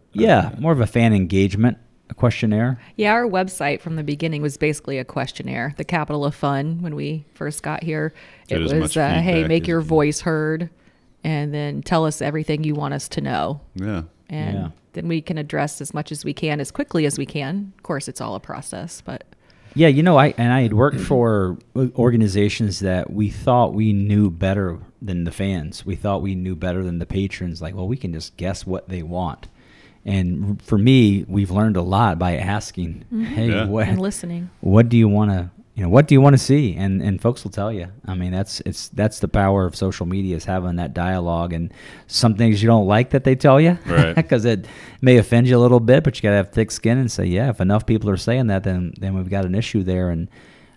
More of a fan engagement questionnaire. Yeah, our website from the beginning was basically a questionnaire. The capital of fun when we first got here. It was, hey, make your voice heard, and then tell us everything you want us to know. Yeah. And then we can address as much as we can, as quickly as we can. Of course, it's all a process, but... Yeah, I had worked for organizations that we thought we knew better than the fans. We thought we knew better than the patrons. Like, well, we can just guess what they want. And for me, we've learned a lot by asking, hey, and listening. What do you want to... what do you want to see? And folks will tell you. I mean, that's the power of social media, is having that dialogue. And some things you don't like that they tell you, right? Because it may offend you a little bit, but you got to have thick skin and say, yeah, if enough people are saying that, then we've got an issue there. And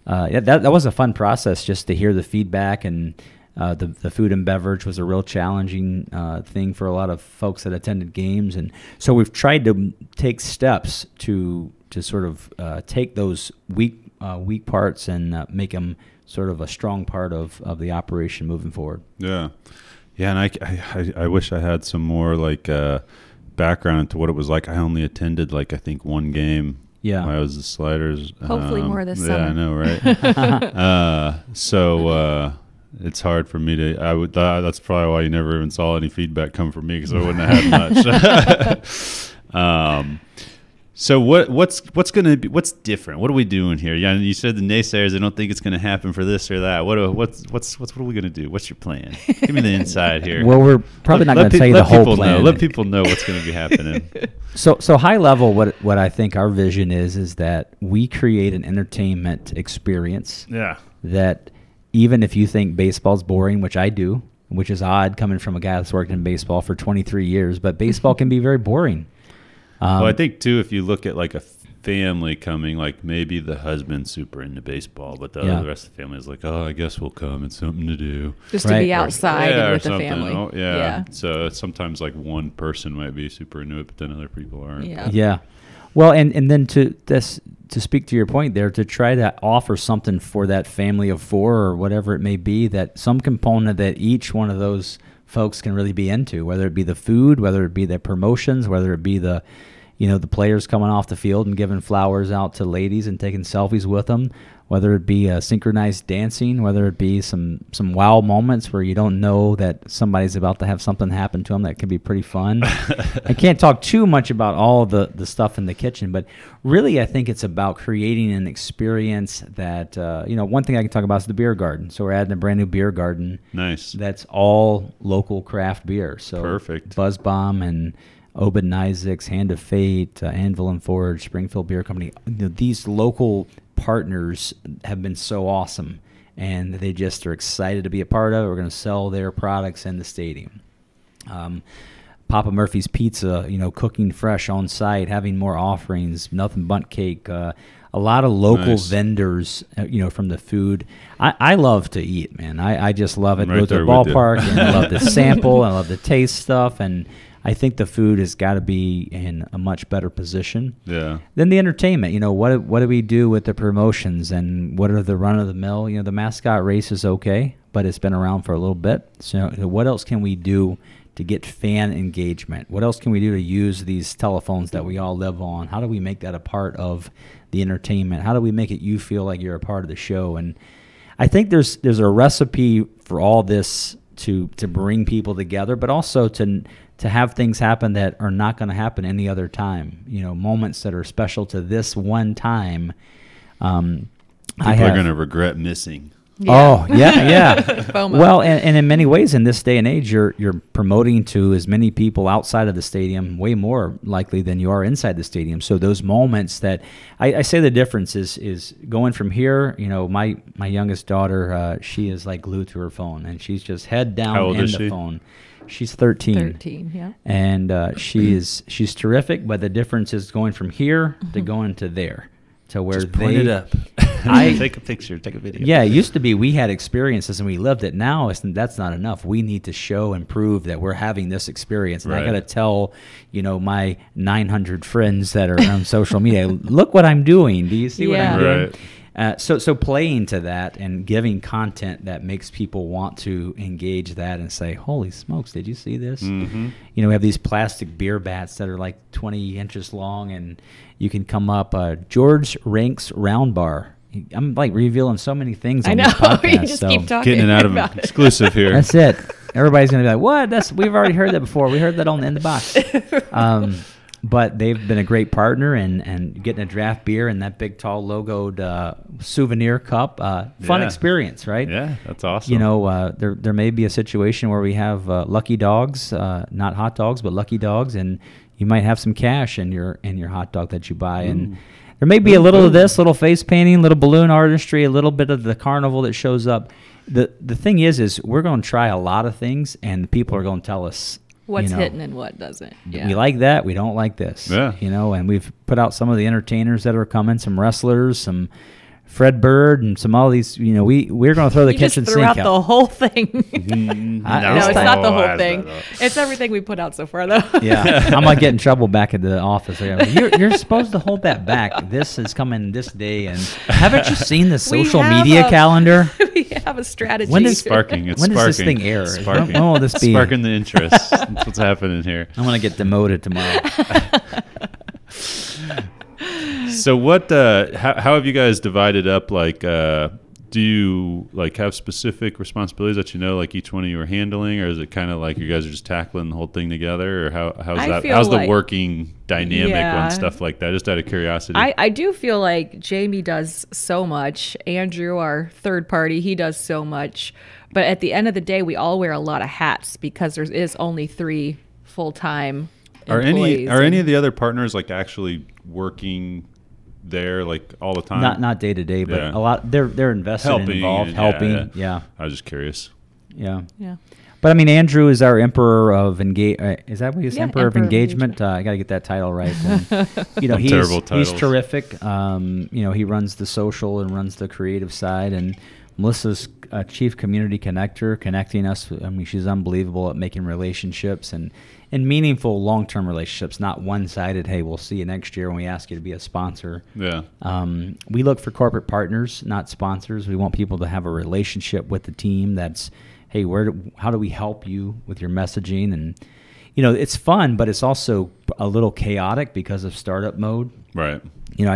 that was a fun process just to hear the feedback. And the food and beverage was a real challenging thing for a lot of folks that attended games. And so we've tried to take steps to sort of take those weak parts and make them sort of a strong part of the operation moving forward. Yeah. And I wish I had some more like background into what it was like. I only attended I think one game. Yeah. When I was the Sliders. Hopefully more this summer. Yeah, I know, right? So it's hard for me to. That's probably why you never even saw any feedback come from me, because I wouldn't have had much. So what's different? What are we doing here? Yeah, you said the naysayers, they don't think it's going to happen for this or that. What are we going to do? What's your plan? Give me the inside here. Well, we're probably not going to tell you the whole plan. Let people know what's going to be happening. So high level, what I think our vision is that we create an entertainment experience. Yeah. That even if you think baseball's boring, which I do, which is odd coming from a guy that's worked in baseball for 23 years, but baseball can be very boring. Well, I think, too, if you look at like a family coming, like maybe the husband's super into baseball, but the rest of the family is like, oh, I guess we'll come. It's something to do. Just to be outside and with the family. Oh, yeah. So sometimes like one person might be super into it, but then other people aren't. Yeah. Well, and then to speak to your point there, to try to offer something for that family of four or whatever it may be, that some component that each one of those folks can really be into, whether it be the food, whether it be the promotions, whether it be the players coming off the field and giving flowers out to ladies and taking selfies with them, whether it be synchronized dancing, whether it be some wow moments where you don't know that somebody's about to have something happen to them that can be pretty fun. I can't talk too much about all the stuff in the kitchen, but really I think it's about creating an experience that, one thing I can talk about is the beer garden. So we're adding a brand new beer garden. Nice. That's all local craft beer. So perfect. Buzz Bomb and Obed and Isaac's, Hand of Fate, Anvil and Forge, Springfield Beer Company. These local partners have been so awesome, and they just are excited to be a part of it. We're going to sell their products in the stadium. Papa Murphy's Pizza, cooking fresh on site, having more offerings, Nothing Bundt Cake, a lot of local vendors, from the food. I love to eat, man. I just love it. Go to the ballpark, and I love to sample, and I love to taste stuff, and I think the food has got to be in a much better position. Yeah. Then the entertainment, what do we do with the promotions, and what are the run-of-the-mill? The mascot race is okay, but it's been around for a little bit. So what else can we do to get fan engagement? What else can we do to use these telephones that we all live on? How do we make that a part of the entertainment? How do we make it you feel like you're a part of the show? And I think there's a recipe for all this to bring people together, but also to have things happen that are not going to happen any other time. Moments that are special to this one time. People are going to regret missing. Yeah. Oh, yeah. Well, and in many ways in this day and age, you're promoting to as many people outside of the stadium, way more likely than you are inside the stadium. So those moments that I say the difference is going from here. My youngest daughter, she is like glued to her phone, and she's just head down in the phone. She's 13. 13, yeah. And she's terrific, but the difference is going from here to going to there. To where just point it up. Take a picture, take a video. Yeah, it used to be we had experiences and we lived it. Now that's not enough. We need to show and prove that we're having this experience. And I got to tell, my 900 friends that are on social media, look what I'm doing. Do you see what I'm doing? Right. So playing to that and giving content that makes people want to engage that and say, holy smokes, did you see this? Mm-hmm. We have these plastic beer bats that are like 20 inches long, and you can come up. George Ranks Round Bar. I'm like revealing so many things on this podcast. You just keep talking. Getting it out of exclusive here. That's it. Everybody's going to be like, what? We've already heard that before. We heard that in the box. But they've been a great partner, and getting a draft beer and that big, tall, logoed souvenir cup, fun experience, right? Yeah, that's awesome. There may be a situation where we have lucky dogs, not hot dogs, but lucky dogs, and you might have some cash in your hot dog that you buy, and there may be a little of this, little face painting, little balloon artistry, a little bit of the carnival that shows up. The thing is we're going to try a lot of things, and people are going to tell us what's hitting and what doesn't. Yeah. We like that. We don't like this. Yeah. And we've put out some of the entertainers that are coming, some wrestlers, some Fred Bird, and some all these. We're going to throw the kitchen sink sink out. The whole thing. No, it's not the whole thing. It's everything we put out so far, though. Yeah, I might get in trouble back at the office. You're supposed to hold that back. This is coming this day, and haven't you seen the social media calendar? We have a strategy. When is sparking? It's when sparking. does this thing air? Sparking. When will this be? Sparking the interest. That's what's happening here. I'm gonna get demoted tomorrow. So what? How have you guys divided up Do you like have specific responsibilities that like each one of you are handling, or is it kind of like you guys are just tackling the whole thing together, or how's the working dynamic on stuff like that? Just out of curiosity. I do feel like Jamie does so much. Andrew, our third party, he does so much. But at the end of the day, we all wear a lot of hats because there is only 3 full-time employees. Are any of the other partners like actually working there like all the time? Not day to day, but a lot. They're invested and involved, helping. Yeah. I was just curious. Yeah. Yeah. But I mean, Andrew is our emperor of is that what he's emperor of engagement? I got to get that title right. And, he's terrific. He runs the social and runs the creative side, and Melissa's a chief community connector, connecting us. I mean, she's unbelievable at making relationships and meaningful long-term relationships, not one-sided, hey, we'll see you next year when we ask you to be a sponsor. Yeah. We look for corporate partners, not sponsors. We want people to have a relationship with the team that's, hey, how do we help you with your messaging? And, it's fun, but it's also a little chaotic because of startup mode. Right.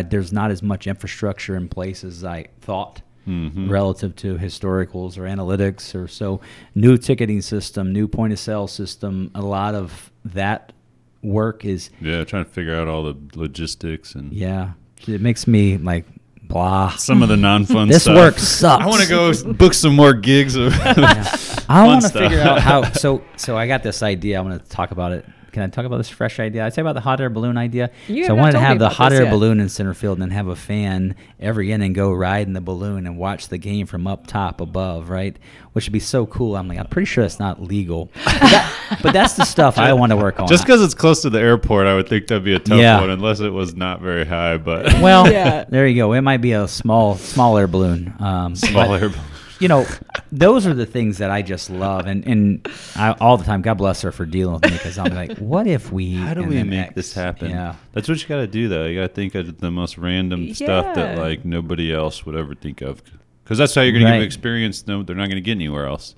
There's not as much infrastructure in place as I thought. Mm-hmm. Relative to historicals or analytics or so. New ticketing system, new point of sale system, a lot of that work is trying to figure out all the logistics and it makes me like blah. Some of the non-fun this stuff. This work sucks. I want to go book some more gigs of I want to figure out how so I got this idea. I want to talk about it. Can I talk about this fresh idea? I'd say about the hot air balloon idea. So I wanted to have the hot air balloon in center field and then have a fan every inning go ride in the balloon and watch the game from up top above, right? Which would be so cool. I'm pretty sure it's not legal. But that's the stuff I want to work on. Just because it's close to the airport, I would think that'd be a tough one, unless it was not very high. But there you go. It might be a small air balloon. Small air balloon. Those are the things that I just love, and I, all the time. God bless her for dealing with me because I'm like, what if we? How do we make this happen? Yeah, that's what you got to do, though. You got to think of the most random stuff that like nobody else would ever think of, because that's how you're going to get experience. No, they're not going to get anywhere else.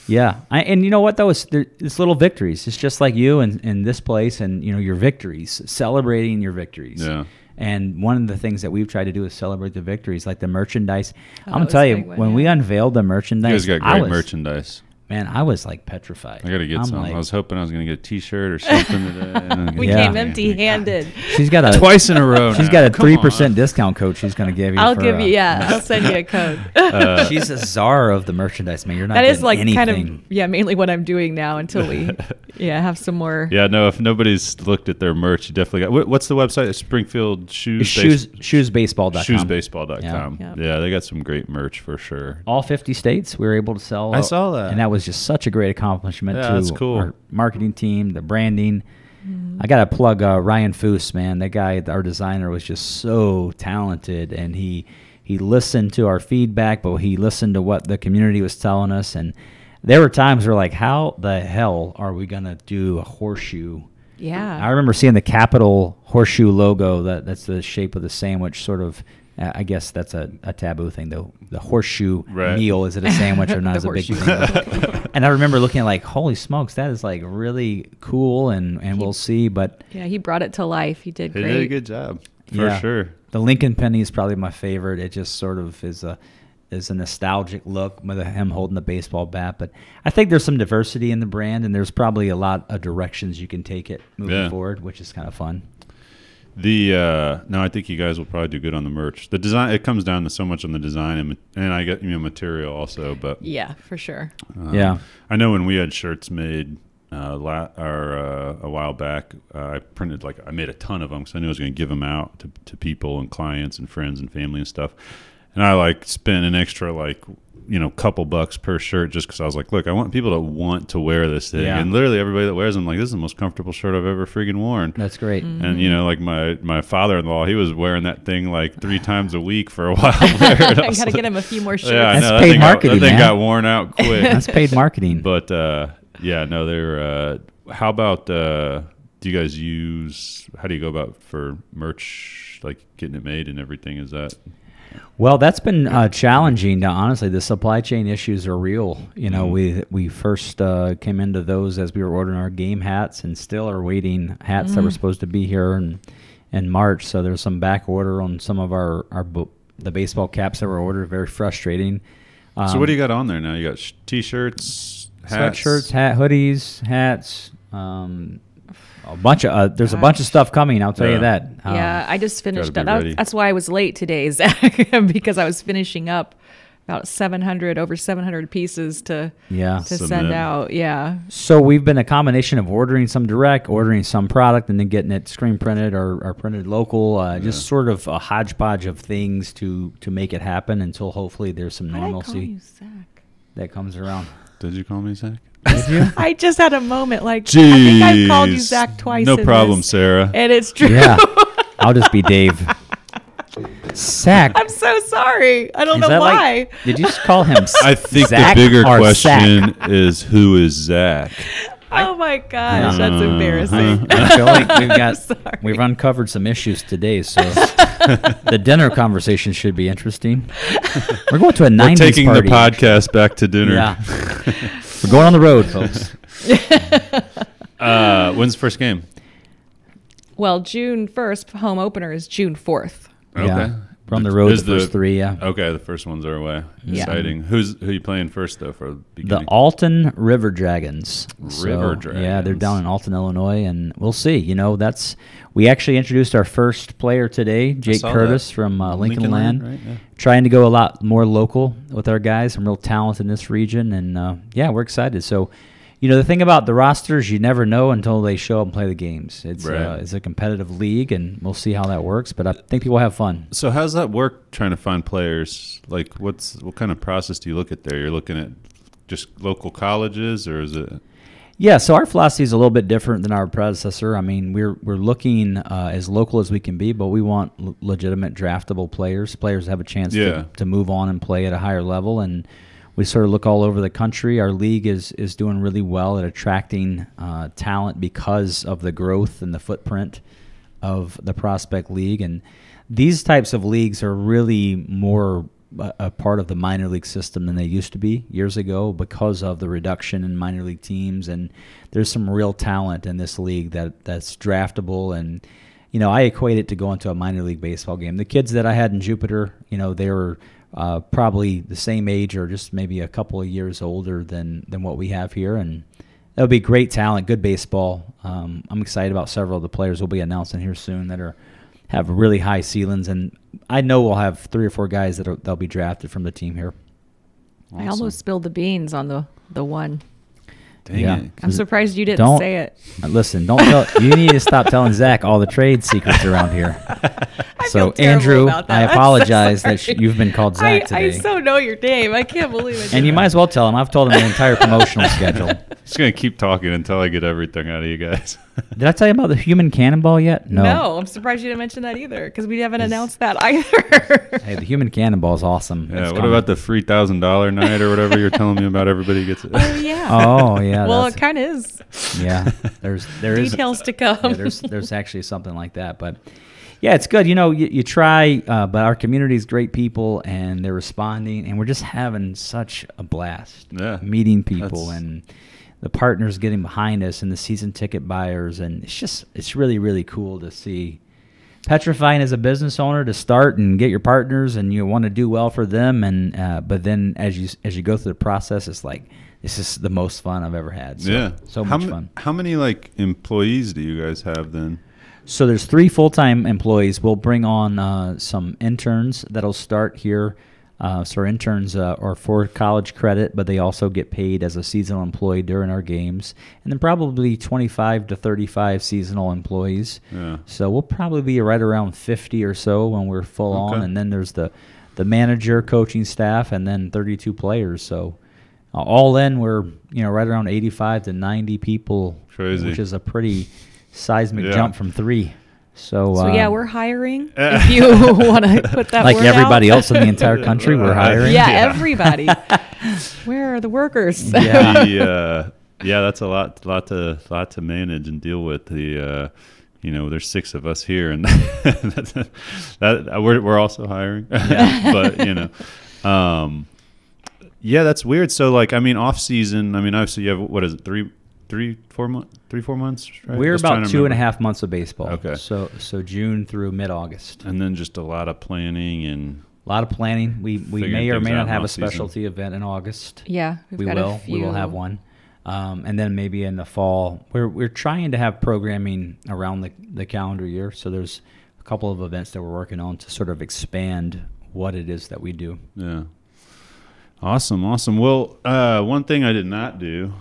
Yeah, and you know what though? It's little victories. It's just like you in this place, and your victories, celebrating your victories. Yeah. And one of the things that we've tried to do is celebrate the victories, like the merchandise. I'm going to tell you, when we unveiled the merchandise. You guys got great merchandise. Man, I was like petrified. I got to get some. I was hoping I was going to get a T-shirt or something today. We came empty-handed. She's got twice in a row. She's got a 3% discount code she's going to give you. I'll send you a code. She's a czar of the merchandise, man. You're not. That is like anything. kind of mainly what I'm doing now until we have some more. Yeah, no. If nobody's looked at their merch, you definitely got. What's the website? Springfield Shoesbaseball.com. Shoesbaseball.com. Yeah, they got some great merch for sure. All 50 states we were able to sell. I saw that, and that was just such a great accomplishment to that's cool. Our marketing team, the branding. I got to plug Ryan Foose, man. That guy, our designer, was just so talented, and he listened to our feedback, but he listened to what the community was telling us. And there were times we're like, how the hell are we going to do a horseshoe? Yeah. I remember seeing the Capital horseshoe logo. That's the shape of the sandwich, sort of. I guess that's a taboo thing, though. The horseshoe meal, is it a sandwich or not, is a big thing. And I remember looking like, holy smokes, that is like really cool, and we'll see. But he brought it to life. He did great. He did a good job, for sure. The Lincoln Penny is probably my favorite. It just sort of is a nostalgic look with him holding the baseball bat. But I think there's some diversity in the brand, and there's probably a lot of directions you can take it moving forward, which is kind of fun. I think you guys will probably do good on the merch. The design, it comes down to so much on the design and I get material also, but yeah, for sure. I know when we had shirts made a while back, I made a ton of them because I knew I was going to give them out to people and clients and friends and family and stuff. And I spent an extra couple bucks per shirt just because I was like, look, I want people to want to wear this thing. And literally everybody that wears them, this is the most comfortable shirt I've ever freaking worn. That's great. Mm-hmm. And my father-in-law, he was wearing that thing 3 times a week for a while. I got to get him a few more shirts. Yeah, that's paid marketing. That thing got worn out quick. That's paid marketing. But they're. How about? Do you guys how do you go about for merch, getting it made and everything? Is that? Well, that's been challenging. Honestly, the supply chain issues are real. We first came into those as we were ordering our game hats, and still are waiting hats that were supposed to be here in March. So there's some back order on some of our the baseball caps that were ordered. Very frustrating. So what do you got on there now? You got T-shirts, hats, sweatshirts, hoodies, hats. A bunch of there's a bunch of stuff coming. I'll tell you that. Yeah, I just finished up. That's why I was late today, Zach, because I was finishing up about over 700 pieces to send out. Yeah. So we've been a combination of ordering some direct, ordering some product, and then getting it screen printed or printed local. Just sort of a hodgepodge of things to make it happen until hopefully there's some normalcy. Why did I call you Zach? That comes around. Did you call me Zach? Did you? I just had a moment like, Jeez. I think I've called you Zach twice. No problem, Sarah. And it's true. Yeah. I'll just be Dave. Zach. I'm so sorry. I don't know why. Did you just call him I think Zach the bigger or question is who is Zach? Oh my gosh, that's embarrassing. I feel like we've uncovered some issues today, so the dinner conversation should be interesting. We're going to a 90s party. We're taking the podcast back to dinner. Yeah. We're going on the road, folks. When's the first game? Well, June 1st, home opener is June 4th. Okay. Yeah. We're on the road the first three, yeah. Okay, the first ones are away. Yeah. Exciting. Who are you playing first, though, for the beginning? The Alton River Dragons. Dragons. Yeah, they're down in Alton, Illinois, and we'll see. We actually introduced our first player today, Jake Curtis from Lincoln Land. Right? Yeah. Trying to go a lot more local with our guys, some real talent in this region, and we're excited. So, the thing about the rosters, you never know until they show up and play the games. It's a competitive league, and we'll see how that works. But I think people have fun. So how's that work, trying to find players? Like, what kind of process do you look at there? You're looking at just local colleges, or is it? Yeah, so our philosophy is a little bit different than our predecessor. I mean, we're looking as local as we can be, but we want legitimate draftable players that have a chance to move on and play at a higher level. And we sort of look all over the country. Our league is doing really well at attracting talent because of the growth and the footprint of the Prospect League. And these types of leagues are really more a part of the minor league system than they used to be years ago because of the reduction in minor league teams. And there's some real talent in this league that's draftable. And, I equate it to going to a minor league baseball game. The kids that I had in Jupiter, they were probably the same age or just maybe a couple of years older than what we have here. And that'll be great talent, good baseball. I'm excited about several of the players we'll be announcing here soon that have really high ceilings. And I know we'll have 3 or 4 guys they'll be drafted from the team here. Awesome. I almost spilled the beans on the one. Dang it. I'm surprised you didn't say it. Listen, you need to stop telling Zach all the trade secrets around here. So, Andrew, I apologize that you've been called Zach today. I so know your name. I can't believe it. And you might as well tell him. I've told him the entire promotional schedule. Just going to keep talking until I get everything out of you guys. Did I tell you about the human cannonball yet? No, I'm surprised you didn't mention that either because we haven't announced that either. Hey, the human cannonball is awesome. Yeah, what about the $3,000 night or whatever you're telling me about? Everybody gets it. Oh, yeah. Oh, yeah. Well, it kind of is. Yeah. There is details to come. Yeah, there's actually something like that. But, yeah, it's good. You try, but our community is great people, and they're responding, and we're just having such a blast meeting people and the partners getting behind us and the season ticket buyers. And it's really, really cool to see. Petrifying as a business owner to start and get your partners, and you want to do well for them. And but then as you go through the process, it's like this is the most fun I've ever had. So much fun. How many employees do you guys have then? So there's 3 full-time employees. We'll bring on some interns that'll start here. So our interns are for college credit, but they also get paid as a seasonal employee during our games. And then probably 25 to 35 seasonal employees. Yeah. So we'll probably be right around 50 or so when we're full on. And then there's the manager, coaching staff, and then 32 players. So all in, we're right around 85 to 90 people, Crazy. Which is a pretty seismic jump from 3. So we're hiring. If you want to put that like word everybody out. else in the entire country, we're hiring. Yeah, everybody. Where are the workers? Yeah, that's a lot to manage and deal with. There's 6 of us here, and we're also hiring. But that's weird. So off season. Obviously you have what is it 4 months, right? We're about 2.5 months of baseball. Okay. So June through mid-August. And then just a lot of planning and A lot of planning. We may or may not have a specialty season. event in August. Yeah, we will have one. And then maybe in the fall, we're trying to have programming around the calendar year. So there's a couple of events that we're working on to sort of expand what it is that we do. Yeah. Awesome. Well, one thing I did not do,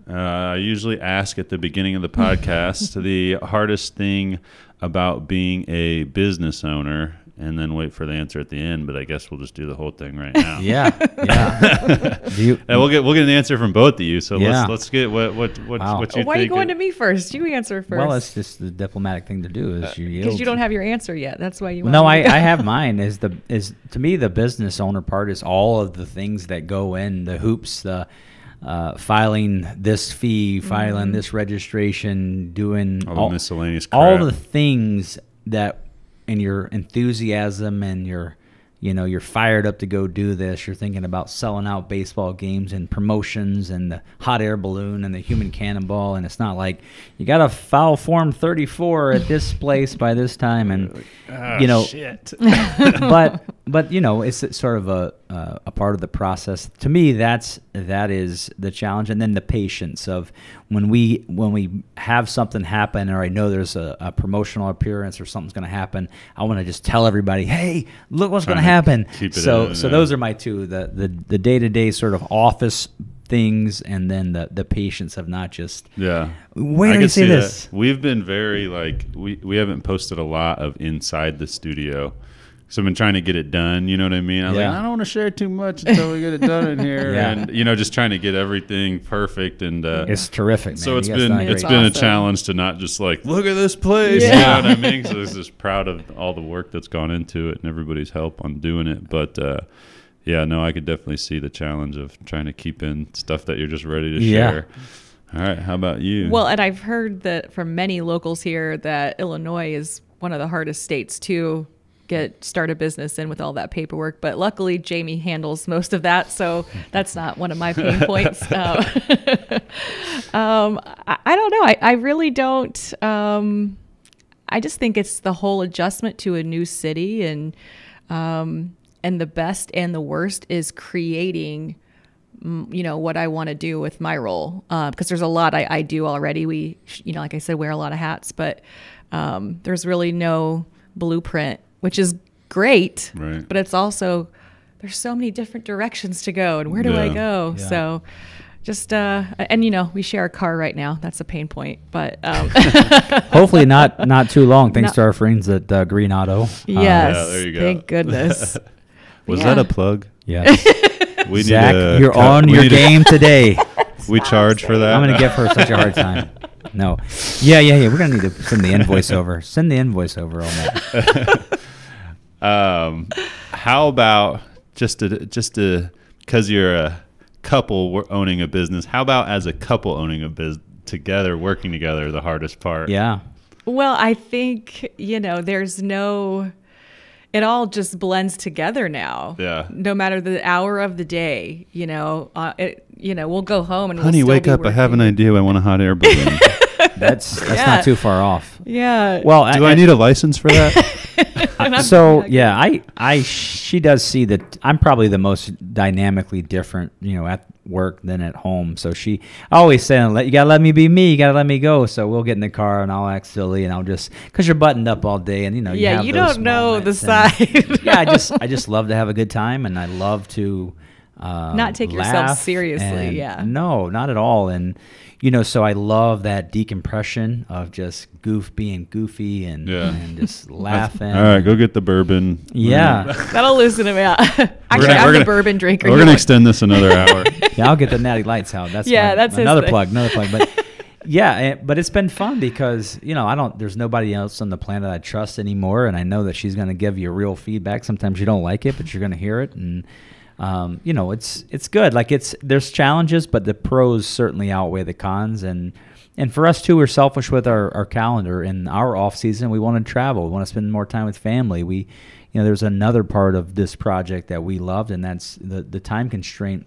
I usually ask at the beginning of the podcast the hardest thing about being a business owner, and then wait for the answer at the end. But I guess we'll just do the whole thing right now. Yeah. And we'll get an answer from both of you. So let's get what you think. Why are you going to me first? You answer first. Well, it's just the diplomatic thing to do is you yield. Because you don't have your answer yet. That's why you. No, I have mine. Is to me the business owner part is all of the things that go in the hoops, the filing this fee, filing this registration, doing all the miscellaneous crap. All the things that. And your enthusiasm and you're fired up to go do this. You're thinking about selling out baseball games and promotions and the hot air balloon and the human cannonball. And it's not like you got to file form 34 at this place by this time. And, shit. but it's sort of a part of the process. To me, that is the challenge. And then the patience of when we have something happen, or I know there's a promotional appearance or something's going to happen, I want to just tell everybody, hey, look what's going to happen. So those are my two, the day-to-day sort of office things, and then the patience of not just where do you say this? That. We've been very we haven't posted a lot of inside the studio. So I've been trying to get it done, you know what I mean? I don't want to share too much until we get it done in here. And just trying to get everything perfect, and it's terrific, man. So it's been a challenge to not just look at this place, you know what I mean? So I was just proud of all the work that's gone into it and everybody's help on doing it. But I could definitely see the challenge of trying to keep in stuff that you're just ready to share. All right, how about you? Well, and I've heard that from many locals here that Illinois is one of the hardest states to start a business in with all that paperwork, but luckily Jamie handles most of that, so that's not one of my pain points. I don't know. I really don't. I just think it's the whole adjustment to a new city, and the best and the worst is creating what I want to do with my role, because there's a lot I do already. We like I said, wear a lot of hats, but there's really no blueprint, which is great, right. But it's also, there's so many different directions to go, and where do I go? Yeah. So just, and we share a car right now. That's a pain point, but hopefully not too long, thanks to our friends at Green Auto. Yes, there you go. Thank goodness. Was that a plug? Yes. Zach, you're on your game today. We charge for that? I'm going to give her such a hard time. No. Yeah. We're going to need to send the invoice over. Send the invoice over on that. How about just because you're a couple owning a business, how about as a couple owning a business together, working together, the hardest part? Yeah. Well, I think, there's no, it all just blends together now. Yeah. No matter the hour of the day, we'll go home and honey, we'll still wake up. I have an idea. I want a hot air balloon. That's not too far off. Yeah. Well, do I need a license for that? She does see that I'm probably the most dynamically different, at work than at home. So I always say, you gotta let me be me. You gotta let me go. So we'll get in the car and I'll act silly, and I'll just, because you're buttoned up all day, and you don't know the side. I just love to have a good time, and I love to not take yourself seriously. No, not at all. And so I love that decompression of just being goofy and just laughing. All right, go get the bourbon. Yeah. That'll loosen him out. Actually, I'm the bourbon drinker. We're going to extend this another hour. Yeah, I'll get the Natty Lights out. That's another plug. But but it's been fun because, there's nobody else on the planet I trust anymore. And I know that she's going to give you real feedback. Sometimes you don't like it, but you're going to hear it. And, it's good. There's challenges, but the pros certainly outweigh the cons. And for us too, we're selfish with our calendar. In our off season, we want to travel. We want to spend more time with family. There's another part of this project that we loved, and that's the time constraint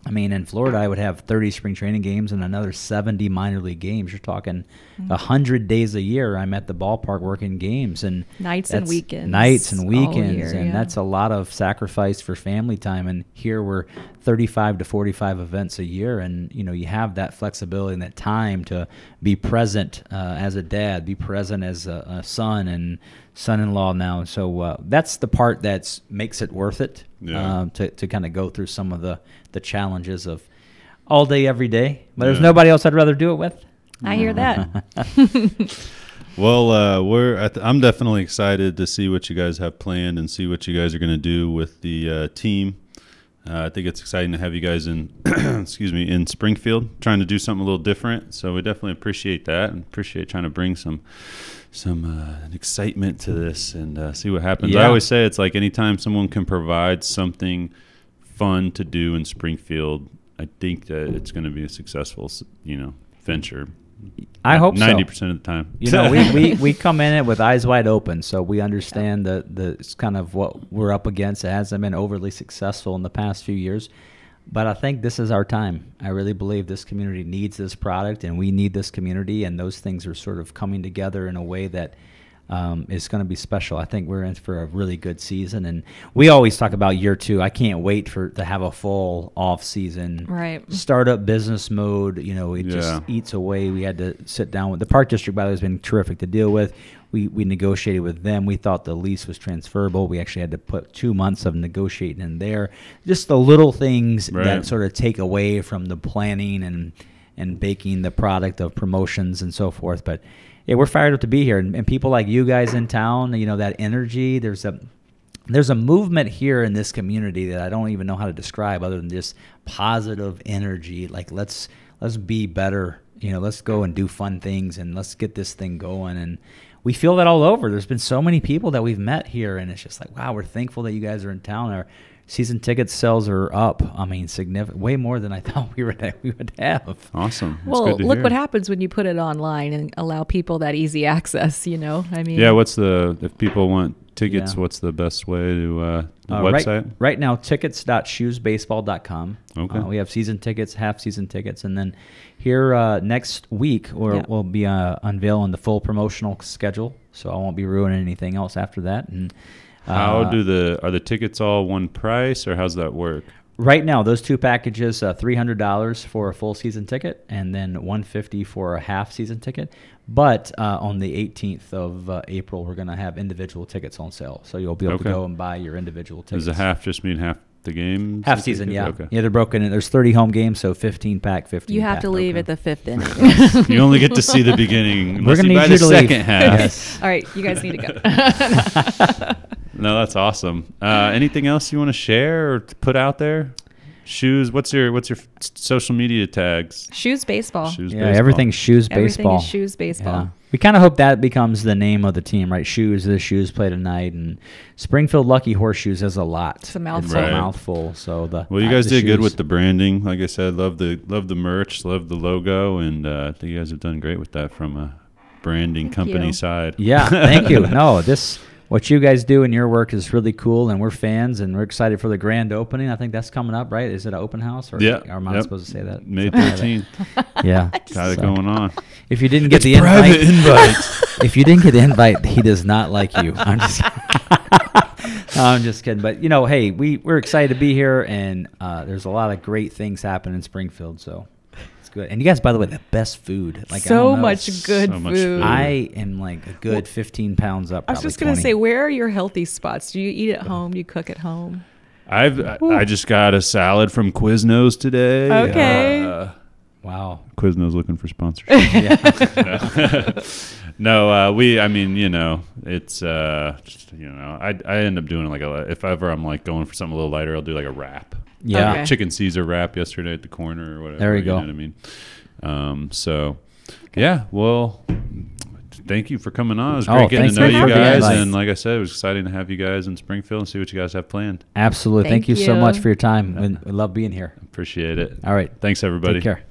I mean, in Florida, I would have 30 spring training games and another 70 minor league games. You're talking 100 days a year. I'm at the ballpark working games and nights and weekends. Nights and weekends, year, and that's a lot of sacrifice for family time. And here we're 35 to 45 events a year, and you have that flexibility and that time to be present as a dad, be present as a son and son-in-law now. So that's the part that makes it worth it. To kind of go through some of the challenges of all day, every day. But there's nobody else I'd rather do it with. I hear that. Well, I'm definitely excited to see what you guys have planned and see what you guys are going to do with the team. I think it's exciting to have you guys in, in Springfield, trying to do something a little different. So we definitely appreciate that and appreciate trying to bring some excitement to this and see what happens. I always say it's like anytime someone can provide something fun to do in Springfield, I think that it's going to be a successful, venture. I hope 90% of the time. We come in it with eyes wide open, so we understand it's kind of what we're up against. It hasn't been overly successful in the past few years, but I think this is our time. I really believe this community needs this product, and we need this community, and those things are sort of coming together in a way that is going to be special. I think we're in for a really good season, and we always talk about year 2. I can't wait to have a full off season. Right. Startup business mode. It just eats away. We had to sit down with the Park District. By the way, has been terrific to deal with. We negotiated with them. We thought the lease was transferable. We actually had to put 2 months of negotiating in there. Just the little things that sort of take away from the planning and baking the product of promotions and so forth. But yeah, we're fired up to be here, and people like you guys in town, that energy. There's a movement here in this community that I don't even know how to describe other than just positive energy. Like let's be better. Let's go and do fun things, and let's get this thing going. And we feel that all over. There's been so many people that we've met here, and it's just like, wow, we're thankful that you guys are in town. Our season ticket sales are up. I mean, significant, way more than I thought we would have. Awesome. That's well, good to look hear. what happens when you put it online and allow people that easy access. I mean, if people want tickets, what's the best way to the website? Right now, tickets.shoesbaseball.com. Okay. We have season tickets, half season tickets, and then here next week we'll be unveiling the full promotional schedule. So I won't be ruining anything else after that. And are the tickets all one price, or how's that work? Right now, those two packages, $300 for a full season ticket, and then $150 for a half season ticket. But on the 18th of April, we're going to have individual tickets on sale, so you'll be able to go and buy your individual tickets. Does a half just mean half the games? Half season, yeah. Okay. Yeah, they're broken in. There's 30 home games, so 15 pack, 15 You have pack. to leave at the 5th inning. You only get to see the beginning. We're going to need buy you the to second leave. half. Yes. All right, you guys need to go. No, that's awesome. Anything else you want to share or put out there? Shoes. What's your social media tags? Shoes Baseball. Shoes Yeah, Baseball. everything's Shoes Baseball. Everything is Shoes Baseball. Yeah. We kind of hope that becomes the name of the team, right? Shoes, the Shoes play tonight, and Springfield Lucky Horseshoes has a lot. It's a mouthful. It's a mouthful. So you guys did good with the branding. Like I said, love the merch, love the logo, and I think you guys have done great with that from a branding company side. Yeah, thank you. No, what you guys do in your work is really cool, and we're fans, and we're excited for the grand opening. I think that's coming up, right? Is it an open house? Or are we not supposed to say that? May 13th. Yeah. Got it going on. If you didn't get the private invite. If you didn't get the invite, he does not like you. I'm just no, I'm just kidding. But, hey, we're excited to be here, and there's a lot of great things happening in Springfield, so it's good. And you guys, by the way, the best food. Like so much good food. I am like a good 15 pounds up. I was just going to say, where are your healthy spots? Do you eat at home? Do you cook at home? I just got a salad from Quiznos today. Okay. Wow. Quiznos looking for sponsorship. No, it's just, I end up doing if ever I'm like going for something a little lighter, I'll do like a wrap. Yeah. Okay. Chicken Caesar wrap yesterday at the corner or whatever. There you go. Know what I mean? Yeah, well, thank you for coming on. It was great getting to know you guys. And like I said, it was exciting to have you guys in Springfield and see what you guys have planned. Absolutely. Thank you so much for your time. We love being here. Appreciate it. All right. Thanks, everybody. Take care.